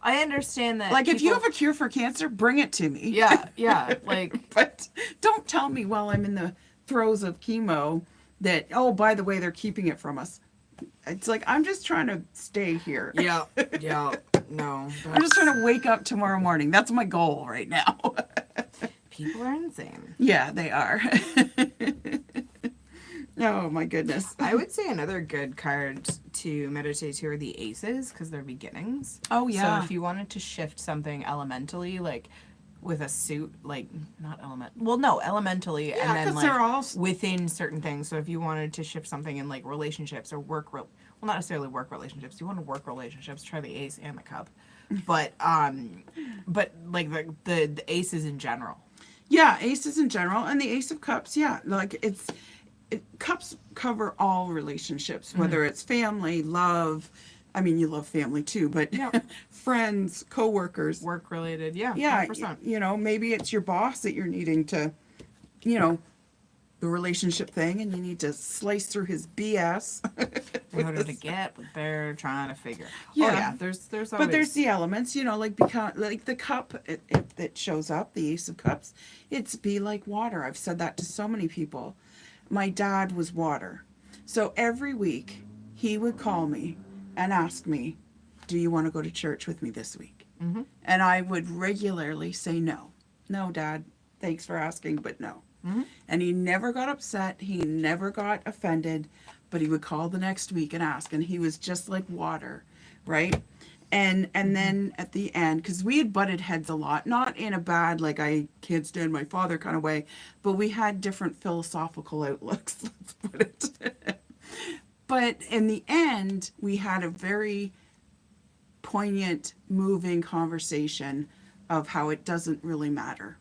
I understand that.
Like, if you
people-
have a cure for cancer, bring it to me.
yeah, like
But don't tell me while I'm in the throes of chemo that, oh, by the way, they're keeping it from us. It's like, I'm just trying to stay here.
yeah, no.
I'm just trying to wake up tomorrow morning. That's my goal right now.
People are insane.
Yeah, they are. Oh, my goodness.
I would say another good card to meditate to are the aces because they're beginnings.
Oh, yeah.
So if you wanted to shift something elementally, like with a suit, like not elementally,
Yeah,
and then
'cause
like
they're all
within certain things. So if you wanted to shift something in like relationships or well, not necessarily work relationships. You want to work relationships, try the ace and the cup, but like the aces in general.
Yeah, aces in general, and the Ace of Cups, yeah. Like, cups cover all relationships, whether it's family, love. I mean, you love family too, but
Yeah.
friends, coworkers.
Work related, yeah,
Yeah,
100%.
you know, maybe it's your boss that you're needing to, you know, the relationship thing, and you need to slice through his BS.
In order to get what they're trying to figure.
Yeah.
Oh yeah, there's always.
But there's the elements, you know, like the cup that shows up, the Ace of Cups. It's be like water. I've said that to so many people. My dad was water, so every week he would call me and ask me, "Do you want to go to church with me this week?"
Mm-hmm.
And I would regularly say no. No, Dad. Thanks for asking, but no.
Mm-hmm.
And he never got upset. He never got offended, but he would call the next week and ask, and he was just like water, right? And then at the end, because we had butted heads a lot, not in a bad, like I can't stand my father kind of way, but we had different philosophical outlooks, let's put it. But in the end, we had a very poignant, moving conversation of how it doesn't really matter.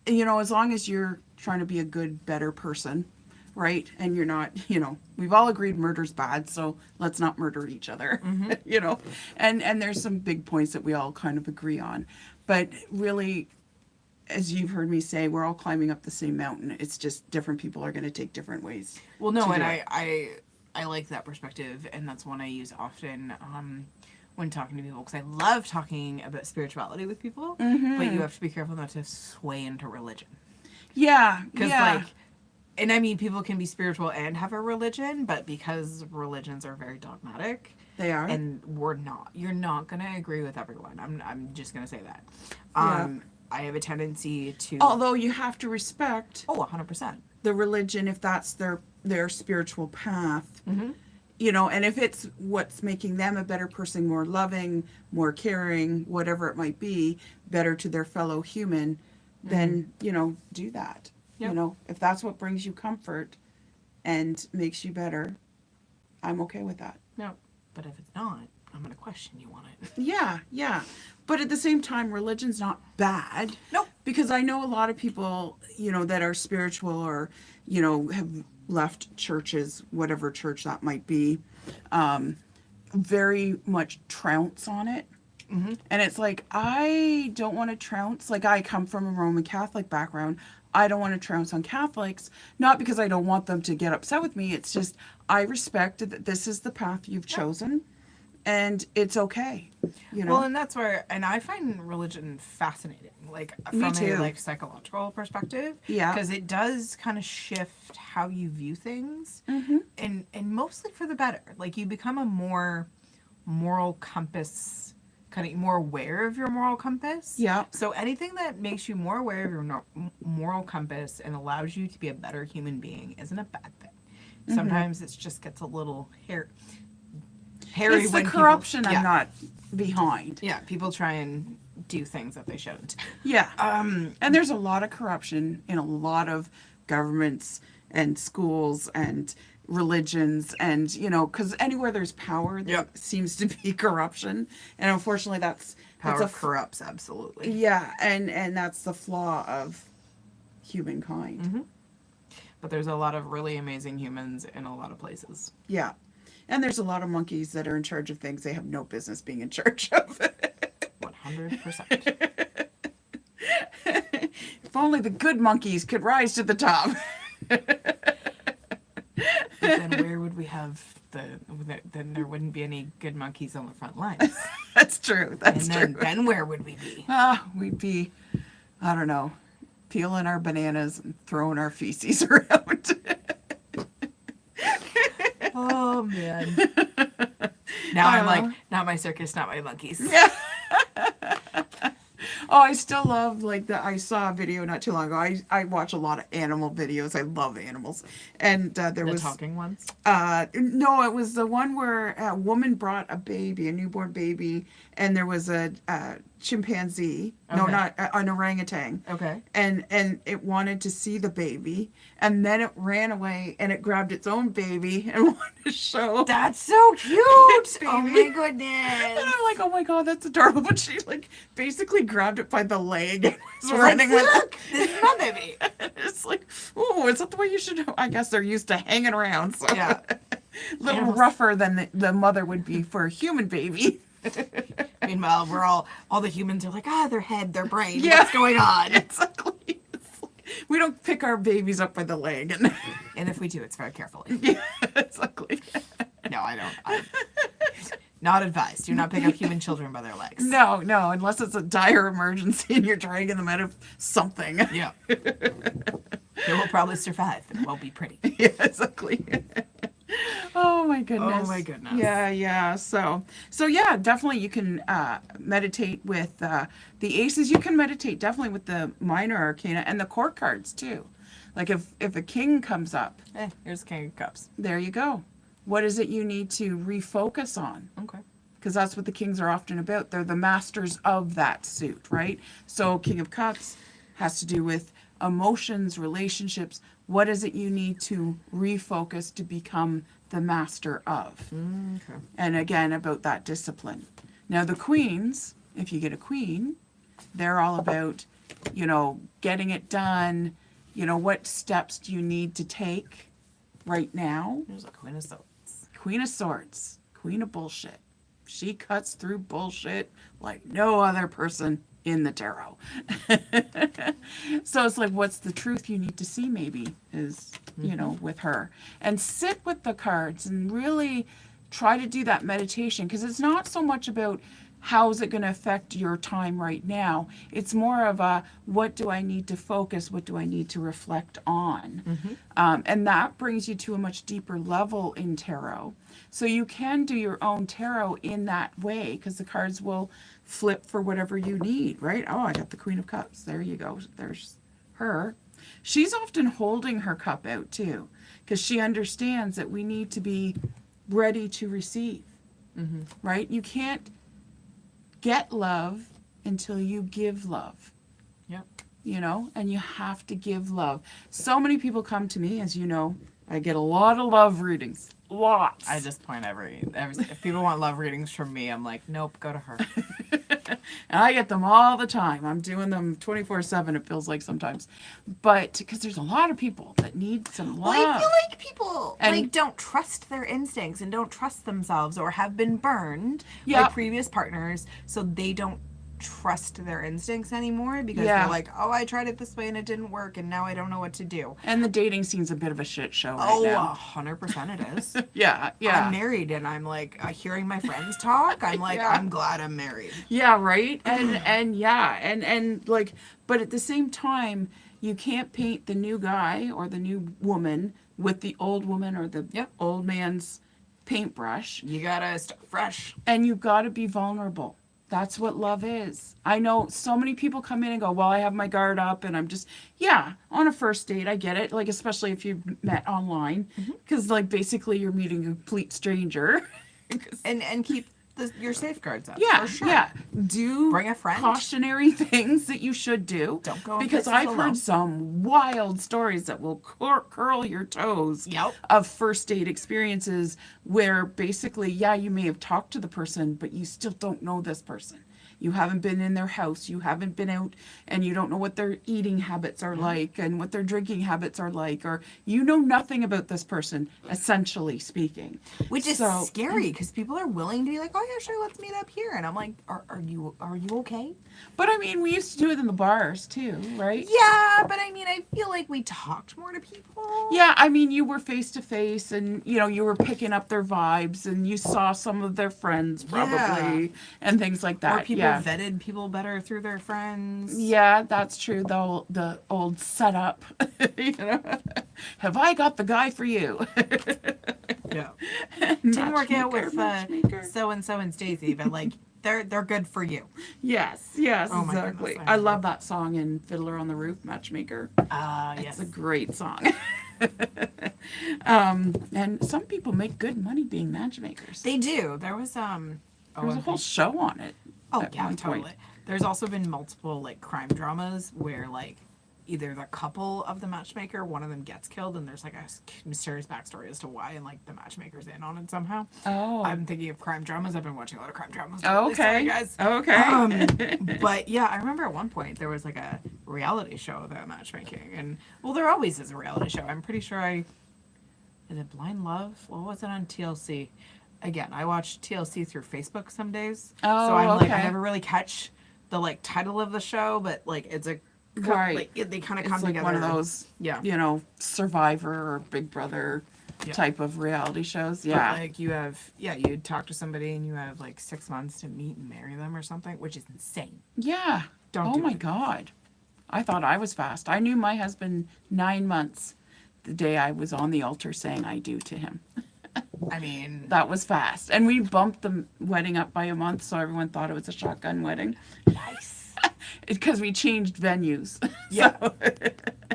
You know, as long as you're trying to be a good, better person, right? And you're not, you know, we've all agreed murder's bad, so let's not murder each other, you know? And there's some big points that we all kind of agree on. But really, as you've heard me say, we're all climbing up the same mountain. It's just different people are going to take different ways.
Well, no,
to
and
do it.
I like that perspective, and that's one I use often when talking to people because I love talking about spirituality with people. But you have to be careful not to sway into religion.
Yeah,
Because
yeah.
like, and I mean, people can be spiritual and have a religion, but because religions are very dogmatic,
They are.
and we're not. You're not gonna agree with everyone. I'm just gonna say that.
Yeah.
I have a tendency to.
Although you have to respect
100%.
the religion if that's their spiritual path. you know, and if it's what's making them a better person, more loving, more caring, whatever it might be, better to their fellow human, then, you know, do that.
Yep.
You know, if that's what brings you comfort and makes you better, I'm okay with that.
No, but if it's not, I'm going to question you on it.
Yeah, yeah. But at the same time, religion's not bad.
Nope.
Because I know a lot of people, you know, that are spiritual or, you know, have left churches, whatever church that might be, very much trounce on it.
Mm-hmm.
And it's like, I don't want to trounce. Like, I come from a Roman Catholic background. I don't want to trounce on Catholics, not because I don't want them to get upset with me. It's just, I respect that this is the path you've chosen, and it's okay, you know?
Well, and that's where, and I find religion fascinating, like
Me
from
too.
a like psychological perspective.
Yeah.
Because it does kind of shift how you view things, and mostly for the better. Like you become a more moral compass, kind of more aware of your moral compass.
Yeah.
So anything that makes you more aware of your moral compass and allows you to be a better human being isn't a bad thing. Sometimes it just gets a little hairy.
It's the
when
corruption
people,
I'm not behind.
Yeah, people try and do things that they shouldn't.
Yeah. And there's a lot of corruption in a lot of governments and schools and religions, and, you know, because anywhere there's power, there
Yep.
seems to be corruption. And unfortunately, that's
Power
a
corrupts, absolutely.
yeah, and that's the flaw of humankind.
But there's a lot of really amazing humans in a lot of places.
Yeah. And there's a lot of monkeys that are in charge of things they have no business being in charge of.
100%.
If only the good monkeys could rise to the top.
But then where would we have then there wouldn't be any good monkeys on the front lines.
That's true. That's
And
true.
then where would we be?
We'd be, I don't know, peeling our bananas and throwing our feces around.
Oh man. Now I'm like, not my circus, not my monkeys.
Yeah. Oh, I still love, like, I saw a video not too long ago. I watch a lot of animal videos. I love animals. And there
The
was
talking ones.
no, it was the one where a woman brought a baby, a newborn baby, and there was a chimpanzee. No,
Okay.
not an orangutan.
Okay.
And it wanted to see the baby, and then it ran away and it grabbed its own baby and wanted to show.
That's so cute. Oh my
Baby.
goodness.
And I'm like, oh my god, that's adorable. But she, like, basically grabbed it by the leg and was
She's like,
running with
look,
it.
this is my baby.
It's like, oh, is that the way you should? I guess they're used to hanging around, so
Yeah.
a little
Animals.
rougher than the mother would be for a human baby.
Meanwhile, we're all the humans are like, their head, their brain.
Yeah.
What's going on?
Exactly. It's like, we don't pick our babies up by the leg, and
And if we do, it's very carefully.
yeah, exactly.
No, I don't. Not advised. Do not pick up human children by their legs.
No, unless it's a dire emergency and you're dragging them out of something.
Yeah. They will probably survive, but it won't be pretty.
Yeah, exactly. Oh my goodness.
Oh my goodness.
Yeah. So yeah, definitely you can meditate with the aces. You can meditate definitely with the minor arcana and the court cards too. Like if a king comes up,
Here's King of Cups.
there you go. What is it you need to refocus on?
Okay.
Because that's what the kings are often about. They're the masters of that suit, right? So King of Cups has to do with emotions, relationships. What is it you need to refocus to become the master of?
Okay.
And again, about that discipline. Now the queens, if you get a queen, they're all about, you know, getting it done. You know, what steps do you need to take right now?
There's a Queen of Swords.
Queen of Swords, queen of bullshit. She cuts through bullshit like no other person in the tarot. So it's like, what's the truth you need to see, maybe, is, you know, with her. And sit with the cards and really try to do that meditation, because it's not so much about how is it going to affect your time right now. It's more of a, what do I need to focus? What do I need to reflect on? And that brings you to a much deeper level in tarot. So you can do your own tarot in that way, because the cards will flip for whatever you need, right? Oh, I got the Queen of Cups. There you go. There's her. She's often holding her cup out too, because she understands that we need to be ready to receive.
Mm-hmm.
Right? You can't get love until you give love.
Yep.
You know, and you have to give love. So many people come to me, as you know, I get a lot of love readings. Lots.
I just point every if people want love readings from me, I'm like, nope, go to her.
And I get them all the time. I'm doing them 24/7, it feels like sometimes. But because there's a lot of people that need some love.
Well, I feel like people
And-
like don't trust their instincts and don't trust themselves or have been burned
Yeah.
by previous partners, so they don't trust their instincts anymore because
Yeah.
they're like, oh, I tried it this way and it didn't work, and now I don't know what to do.
And the dating scene's a bit of a shit show right
Oh,
now.
100% it is.
Yeah, yeah.
I'm married, and I'm like hearing my friends talk. I'm like,
Yeah.
I'm glad I'm married.
Yeah, right? And yeah, and like, but at the same time, you can't paint the new guy or the new woman with the old woman or the
Yep.
old man's paintbrush.
You gotta start fresh.
And you got to be vulnerable. That's what love is. I know so many people come in and go, well, I have my guard up and I'm just, yeah, on a first date, I get it. Like, especially if you've met online. Because, like, basically you're meeting a complete stranger.
And keep your safeguards up.
Yeah,
for sure.
yeah. Do
Bring a friend.
cautionary things that you should do.
Don't go in
because
places
I've
alone.
heard some wild stories that will curl your toes.
Yep.
Of first date experiences where basically, yeah, you may have talked to the person, but you still don't know this person. You haven't been in their house. You haven't been out, and you don't know what their eating habits are like and what their drinking habits are like, or you know nothing about this person, essentially speaking.
Which is
So-
scary because people are willing to be like, oh yeah, sure, let's meet up here, and I'm like, are you okay?
But I mean, we used to do it in the bars too, right?
Yeah, but I mean, I feel like we talked more to people.
Yeah, I mean, you were face to face, and you know, you were picking up their vibes, and you saw some of their friends probably, and things like that.
Or people
yeah,
vetted people better through their friends.
yeah, that's true. The old setup. You know, have I got the guy for you?
Yeah. Didn't work out
Matchmaker,
with
matchmaker.
so and so and Stacy, but like they're good for you.
Yes, yes,
Oh my
exactly.
goodness,
I love that song in Fiddler on the Roof, Matchmaker.
Yes.
It's a great song. And some people make good money being matchmakers.
They do. There was
There was a whole show on it.
Oh
at
yeah,
one
totally.
point.
There's also been multiple like crime dramas where like either the couple of the matchmaker, one of them gets killed, and there's like a mysterious backstory as to why, and like the matchmaker's in on it somehow.
Oh.
I'm thinking of crime dramas. I've been watching a lot of crime dramas.
Okay.
Sorry, guys.
Okay.
But yeah, I remember at one point there was like a reality show about matchmaking, and well, there always is a reality show. I'm pretty sure is it Blind Love? What was it on TLC? Again, I watch TLC through Facebook some days,
Oh,
so I'm like I
okay.
never really catch the like title of the show, but like it's a
Right.
like, they kind of
It's
come
like
together.
one of those,
Yeah.
you know, Survivor or Big Brother
Yeah.
type of reality shows.
But,
Yeah.
like you talk to somebody and you have like 6 months to meet and marry them or something, which is insane.
Yeah.
Don't
Oh
do
my
it.
God. I thought I was fast. I knew my husband 9 months the day I was on the altar saying I do to him.
I mean,
That was fast. And we bumped the wedding up by a month so everyone thought it was a shotgun wedding.
nice.
Because we changed venues.
Yeah.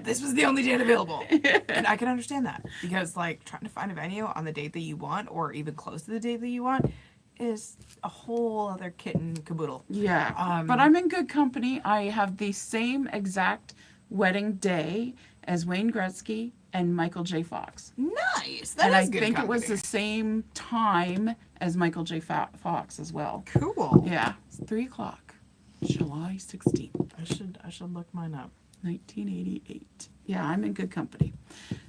This was the only date available. And I can understand that because like trying to find a venue on the date that you want or even close to the date that you want is a whole other kit and caboodle.
Yeah. But I'm in good company. I have the same exact wedding day as Wayne Gretzky and Michael J. Fox.
Nice. That
And
is
I
good
think
company.
it was the same time as Michael J. Fox as well.
Cool.
Yeah. It's 3 o'clock. July 16th,
I should look mine up.
1988. Yeah, I'm in good company.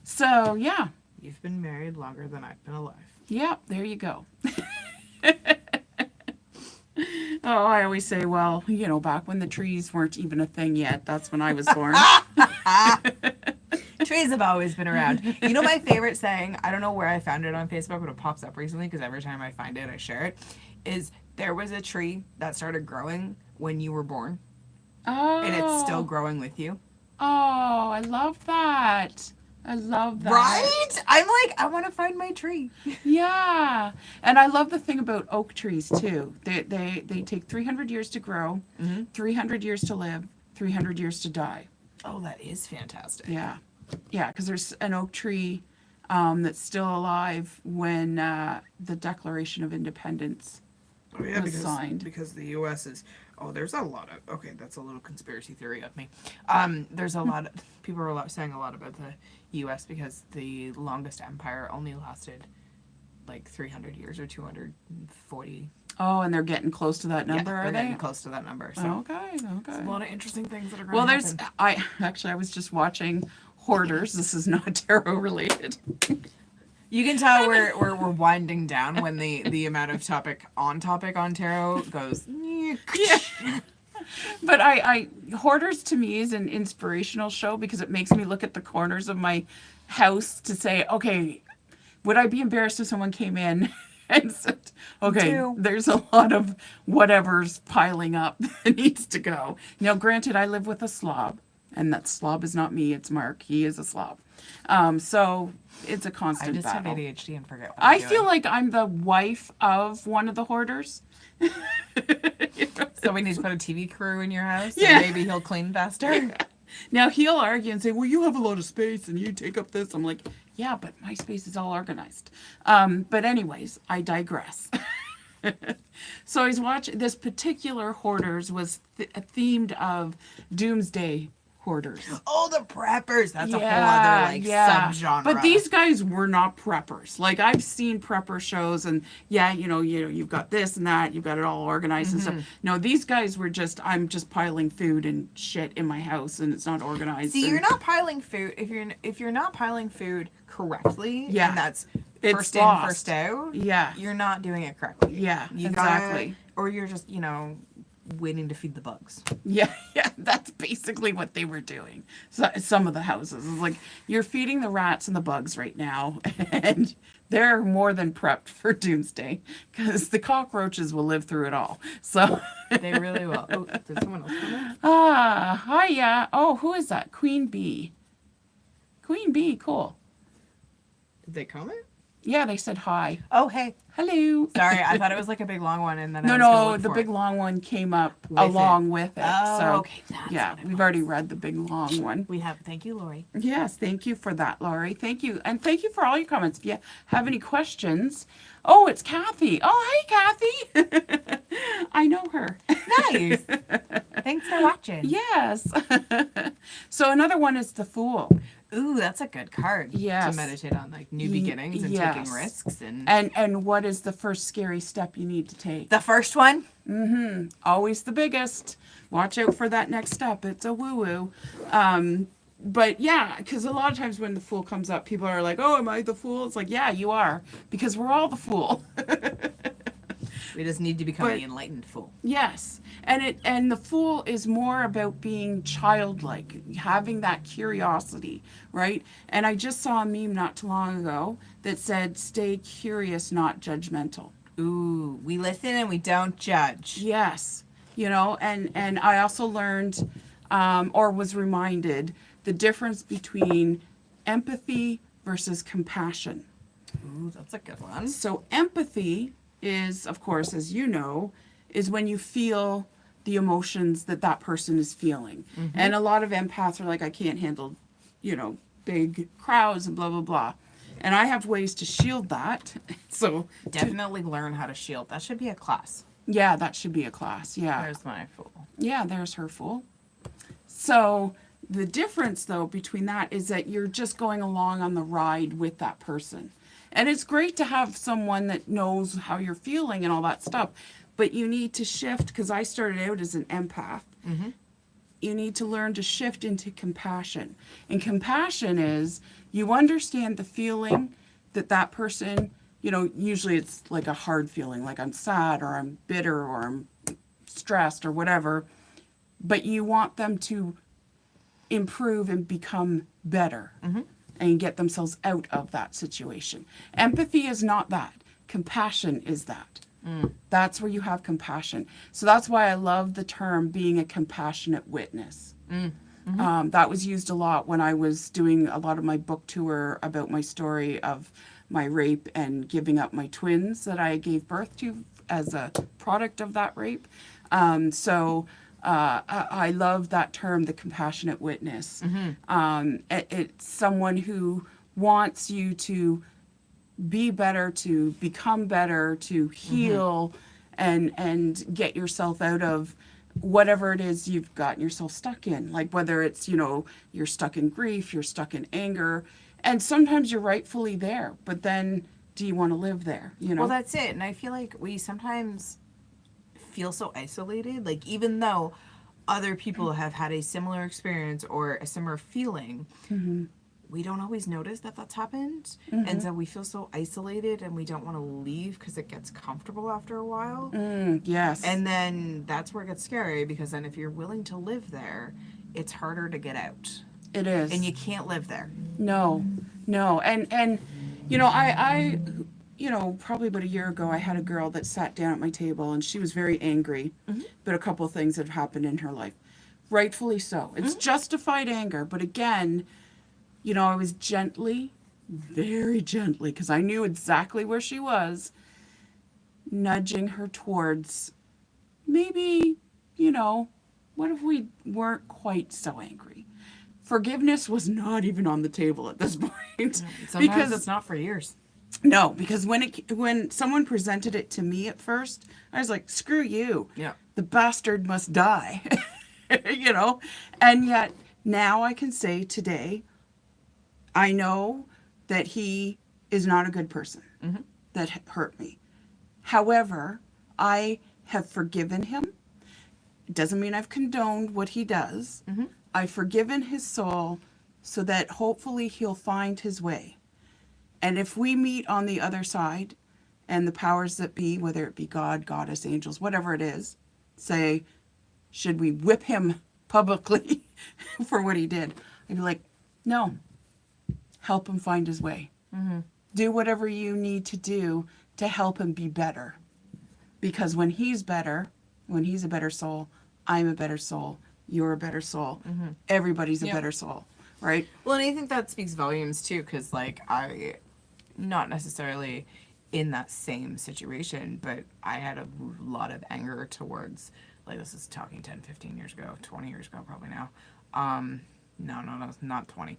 So, yeah.
You've been married longer than I've been alive.
Yeah, there you go. Oh, I always say, well, you know, back when the trees weren't even a thing yet, that's when I was born.
Trees have always been around. You know my favorite saying, I don't know where I found it on Facebook, but it pops up recently because every time I find it, I share it, is there was a tree that started growing when you were born,
Oh.
and it's still growing with you.
Oh, I love that. I love that.
Right? I'm like, I want to find my tree.
Yeah. And I love the thing about oak trees too. They take 300 years to grow, 300 years to live, 300 years to die.
Oh, that is fantastic.
Yeah. Yeah, because there's an oak tree that's still alive when the Declaration of Independence
Oh yeah,
was signed.
because the U.S. is. Oh, there's a lot of. Okay, that's a little conspiracy theory of me. There's a lot of people are saying a lot about the U.S. because the longest empire only lasted like 300 years or 240.
Oh, and they're getting close to that number,
yeah,
are
they're
they?
getting close to that number. So
Okay,
there's a
okay.
lot of interesting things that are going
Well,
to
there's
happen.
I was just watching Hoarders. This is not tarot related.
You can tell we're winding down when the amount of topic on tarot goes.
Yeah. But I Hoarders to me is an inspirational show because it makes me look at the corners of my house to say, okay, would I be embarrassed if someone came in and said, okay,
too.
there's a lot of whatever's piling up that needs to go. Now, granted, I live with a slob, and that slob is not me, it's Mark. He is a slob. So it's a
I
constant
just have
battle.
ADHD and forget. What
I
I'm
feel
doing.
like I'm the wife of one of the hoarders.
So we need to put a TV crew in your house.
Yeah.
And maybe he'll clean faster.
Now he'll argue and say, well, you have a lot of space and you take up this. I'm like, yeah, but my space is all organized. But anyways, I digress. So I was watching this particular Hoarders was themed of doomsday hoarders.
Oh, the preppers. That's a whole other like subgenre.
But these guys were not preppers. Like I've seen prepper shows, and yeah, you've got this and that, you've got it all organized and stuff. No, these guys were just, I'm just piling food and shit in my house, and it's not organized.
See,
and
you're not piling food if you're not piling food correctly.
Yeah.
And that's
It's
first
lost.
in, first out.
Yeah.
You're not doing it correctly.
Yeah,
You
exactly.
or you're just waiting to feed the bugs.
Yeah, that's basically what they were doing. So, some of the houses is like you're feeding the rats and the bugs right now, and they're more than prepped for doomsday because the cockroaches will live through it all. So,
They really will. Oh, did someone else come in?
hi, yeah. Oh, who is that? Queen Bee. Queen Bee, cool.
Did they comment?
Yeah, they said hi.
Oh, hey.
Hello.
Sorry, I thought it was like a big long one, and then
No,
I was gonna
no,
look
the
for
big
it.
long one came up
With
along
it.
with it.
Oh,
So,
okay, that's
yeah,
what it
we've
was.
already read the big long one.
We have. Thank you, Lori.
Yes, thank you for that, Laurie. Thank you. And thank you for all your comments. If you have any questions. Oh, it's Kathy. Oh, hey, Kathy. I know her.
Nice. Thanks for watching.
Yes. So another one is the Fool.
Ooh, that's a good card.
Yes.
To meditate on, like new beginnings and
yes.
taking risks and.
And what is the first scary step you need to take?
The first one.
Always the biggest. Watch out for that next step. It's a woo-woo. But yeah, because a lot of times when the Fool comes up, people are like, oh, am I the Fool? It's like, yeah, you are. Because we're all the Fool.
We just need to become
But-
the enlightened fool.
Yes. And the Fool is more about being childlike, having that curiosity, right? And I just saw a meme not too long ago that said, stay curious, not judgmental.
Ooh, we listen and we don't judge.
Yes. And I also learned or was reminded the difference between empathy versus compassion.
Ooh, that's a good one.
So empathy is, of course, as you know, is when you feel the emotions that person is feeling. And a lot of empaths are like, I can't handle, big crowds and blah, blah, blah. And I have ways to shield that. So
Definitely learn how to shield. That should be a class.
yeah, that should be a class. Yeah.
There's my fool.
Yeah, there's her Fool. So the difference, though, between that is that you're just going along on the ride with that person. And it's great to have someone that knows how you're feeling and all that stuff. But you need to shift, because I started out as an empath. You need to learn to shift into compassion. And compassion is you understand the feeling that person, usually it's like a hard feeling, like I'm sad or I'm bitter or I'm stressed or whatever. But you want them to improve and become better and get themselves out of that situation. Empathy is not that. Compassion is that. That's where you have compassion. So that's why I love the term being a compassionate witness. That was used a lot when I was doing a lot of my book tour about my story of my rape and giving up my twins that I gave birth to as a product of that rape. I love that term, the compassionate witness. It's someone who wants you to be better, to become better, to heal, and get yourself out of whatever it is you've gotten yourself stuck in. Like whether it's, you're stuck in grief, you're stuck in anger, and sometimes you're rightfully there, but then do you want to live there?
Well, that's it. And I feel like we sometimes feel so isolated. Like, even though other people have had a similar experience or a similar feeling, we don't always notice that that's happened. And so we feel so isolated and we don't want to leave because it gets comfortable after a while.
Yes.
And then that's where it gets scary, because then if you're willing to live there, it's harder to get out.
It is.
And you can't live there.
No. And I probably about a year ago, I had a girl that sat down at my table and she was very angry, but a couple of things had happened in her life. Rightfully so. It's justified anger. But again, I was gently, very gently, because I knew exactly where she was, nudging her towards maybe, what if we weren't quite so angry? Forgiveness was not even on the table at this point.
Sometimes
because
it's not for years.
No, because when someone presented it to me at first, I was like, screw you.
Yeah.
The bastard must die. And yet now I can say today, I know that he is not a good person that hurt me. However, I have forgiven him. It doesn't mean I've condoned what he does. I've forgiven his soul so that hopefully he'll find his way. And if we meet on the other side and the powers that be, whether it be God, goddess, angels, whatever it is, say, should we whip him publicly for what he did? I'd be like, no. Help him find his way. Do whatever you need to do to help him be better. Because when he's better, when he's a better soul, I'm a better soul, you're a better soul, everybody's a better soul, right?
Well, and I think that speaks volumes too, because I, not necessarily in that same situation, but I had a lot of anger towards, this is talking 10, 15 years ago, 20 years ago probably now. No, not 20.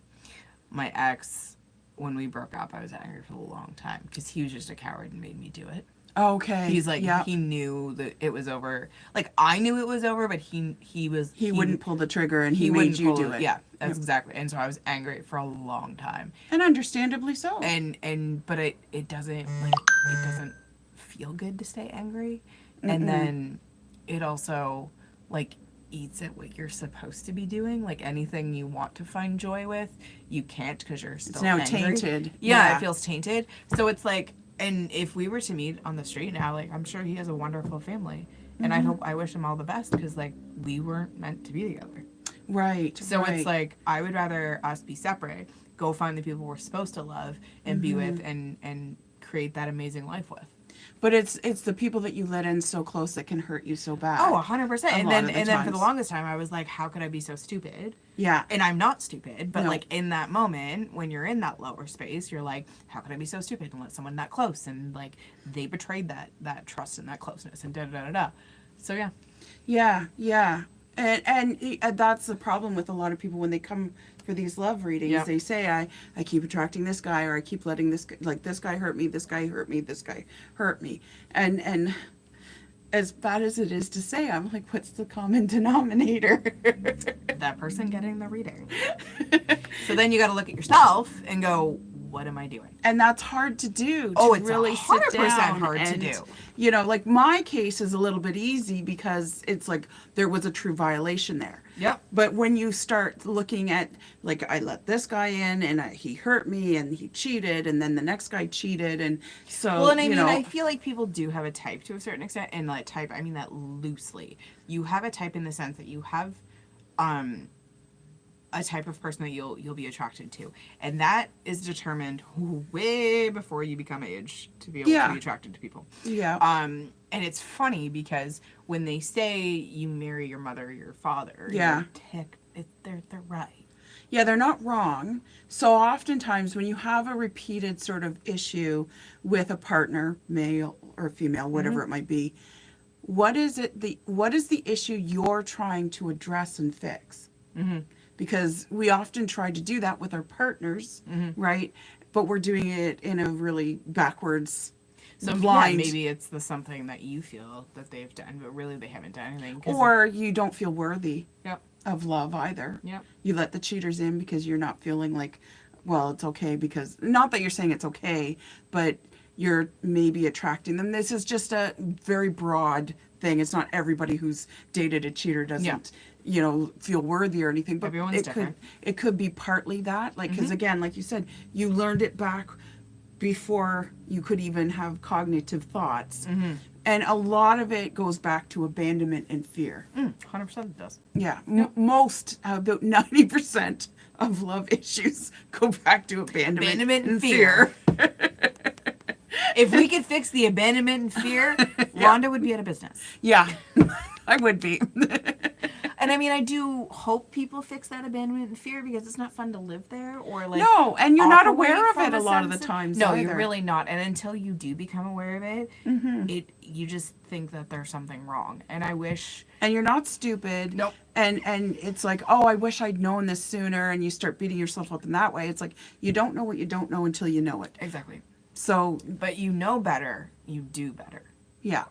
My ex, when we broke up, I was angry for a long time because he was just a coward and made me do it.
Okay.
He's he knew that it was over. I knew it was over, but he
wouldn't pull the trigger and he made you do it.
Yeah, that's exactly. And so I was angry for a long time.
And understandably so.
But it doesn't it doesn't feel good to stay angry. And then it also eats at what you're supposed to be doing. Anything you want to find joy with, you can't because you're still
now
angry.
Tainted.
Yeah, it feels tainted. So it's and if we were to meet on the street now, I'm sure he has a wonderful family. And I wish him all the best because we weren't meant to be together.
Right.
So it's I would rather us be separate, go find the people we're supposed to love and be with and create that amazing life with.
But it's the people that you let in so close that can hurt you so bad.
Oh, 100%. And then for the
times.
longest time I was like, how could I be so stupid?
Yeah.
And I'm not stupid, but
No.
in that moment when you're in that lower space, you're like, how could I be so stupid and let someone that close? And they betrayed that trust and that closeness and da da da da. So yeah.
Yeah. And that's the problem with a lot of people when they come for these love readings.
Yep.
They say, I keep attracting this guy, or I keep letting this guy hurt me, this guy hurt me, this guy hurt me. And as bad as it is to say, I'm like, what's the common denominator?
That person getting the reading. So then you got to look at yourself and go, what am I doing?
And that's hard to do.
It's
really
100%
sit down
hard to
and,
do.
My case is a little bit easy because it's there was a true violation there.
Yep.
But when you start looking at, I let this guy in and he hurt me and he cheated and then the next guy cheated. And so,
Well, and I feel like people do have a type to a certain extent. And type, I mean that loosely. You have a type in the sense that you have a type of person that you'll be attracted to, and that is determined way before you become age to be able to be attracted to people.
Yeah.
And it's funny because when they say you marry your mother or your father,
Yeah.
they're right.
Yeah, they're not wrong. So oftentimes when you have a repeated sort of issue with a partner, male or female, whatever it might be, what is the issue you're trying to address and fix? because we often try to do that with our partners, right? But we're doing it in a really backwards,
So
blind.
maybe it's the something that you feel that they've done, but really they haven't done anything. 'Cause
Or you don't feel worthy
Yep.
of love either.
Yep.
You let the cheaters in because you're not feeling like, well, it's okay, because not that you're saying it's okay, but you're maybe attracting them. This is just a very broad thing. It's not everybody who's dated a cheater doesn't, feel worthy or anything. But
Everyone's different.
It could be partly that, like, because again, like you said, you learned it back before you could even have cognitive thoughts. And a lot of it goes back to abandonment and fear.
100% it does.
Yeah, most, about 90% of love issues go back to abandonment and fear.
If we could fix the abandonment and fear, Rhonda would be out of business.
Yeah, I would be.
And I mean, I do hope people fix that abandonment and fear, because it's not fun to live there or like.
No, and you're not
operate
aware of
from
it a lot of the
sense
times
No,
either.
you're really not. And until you do become aware of it, you just think that there's something wrong. And I wish.
And you're not stupid.
Nope.
And it's like, oh, I wish I'd known this sooner, and you start beating yourself up in that way. It's like, you don't know what you don't know until you know it.
Exactly.
So,
But you know better, you do better.
yeah,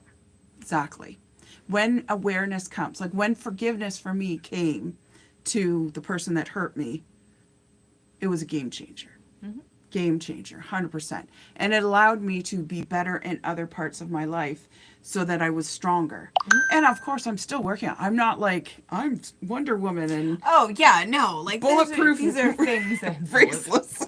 exactly. When awareness comes, like when forgiveness for me came to the person that hurt me, it was a game changer. Game changer, 100%. And it allowed me to be better in other parts of my life so that I was stronger. And of course, I'm still working on it. I'm not like, I'm Wonder Woman and
Oh, yeah, no. Like,
bulletproof
these are things that.
bracelets.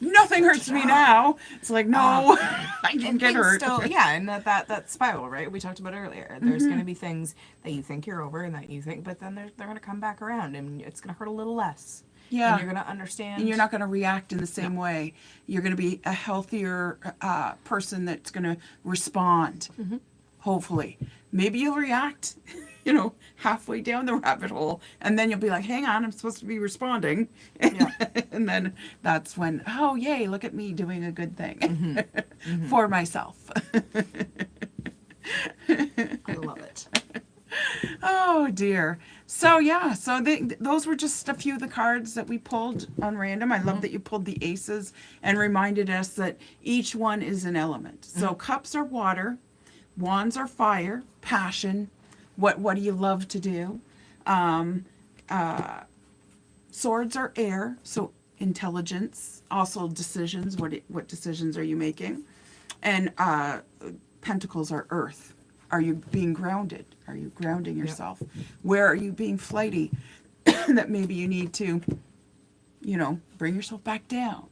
Nothing hurts me now. It's like, no, I can
And
get
things
hurt.
still, yeah, and that spiral, right? We talked about earlier. There's going to be things that you think you're over and that you think, but then they're going to come back around, and it's going to hurt a little less.
Yeah.
And you're going to understand.
And you're not going to react in the same way. You're going to be a healthier person that's going to respond, hopefully. Maybe you'll react, halfway down the rabbit hole, and then you'll be like, hang on, I'm supposed to be responding.
Yeah.
And then that's when, oh, yay, look at me doing a good thing for myself.
I love it.
Oh, dear. So, yeah, so those were just a few of the cards that we pulled on random. I love that you pulled the aces and reminded us that each one is an element. So cups are water, wands are fire, passion, what do you love to do? Swords are air, so intelligence, also decisions, what decisions are you making? And pentacles are earth. Are you being grounded? Are you grounding yourself? Where are you being flighty? That maybe you need to, bring yourself back down.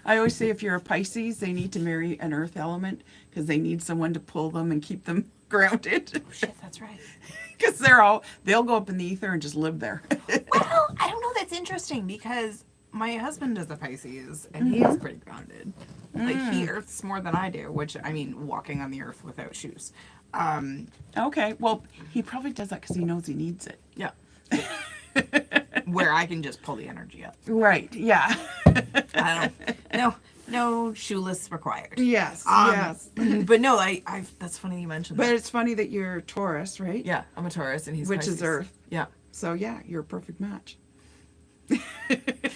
I always say if you're a Pisces, they need to marry an earth element because they need someone to pull them and keep them grounded.
Oh, shit, that's right.
Because they'll go up in the ether and just live there.
Well, I don't know. That's interesting because my husband is a Pisces and he is pretty grounded. Like he earths more than I do, which I mean, walking on the earth without shoes.
Okay, well, he probably does that because he knows he needs it.
Yeah. Where I can just pull the energy up.
Right, yeah.
I don't. No shoeless required.
Yes, yes.
But no, I. That's funny you mentioned
But
that.
it's funny that you're Taurus, right?
Yeah, I'm a Taurus and he's
Which
Pisces.
is Earth.
Yeah.
So, yeah, you're a perfect match.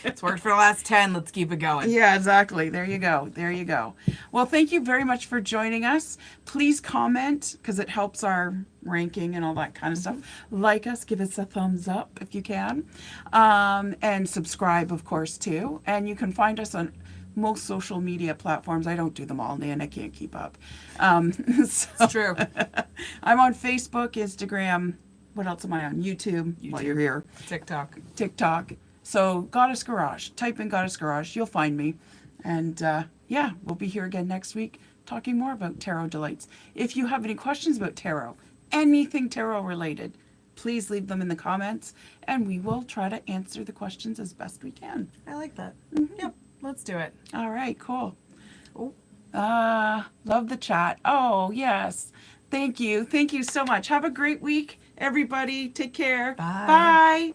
It's worked for the last 10. Let's keep it going.
Yeah, exactly. There you go. There you go. Well, thank you very much for joining us. Please comment because it helps our ranking and all that kind of stuff. Like us, give us a thumbs up if you can. And subscribe, of course, too. And you can find us on most social media platforms. I don't do them all, Nan. I can't keep up.
It's true.
I'm on Facebook, Instagram. What else am I on? YouTube. While you're here. TikTok. So Goddess Garage. Type in Goddess Garage. You'll find me. And we'll be here again next week talking more about Tarot Delights. If you have any questions about tarot, anything tarot related, please leave them in the comments and we will try to answer the questions as best we can.
I like that. Yep. Let's do it.
All right, cool.
Oh.
Love the chat. Oh, yes. Thank you. Thank you so much. Have a great week, everybody. Take care.
Bye.
Bye.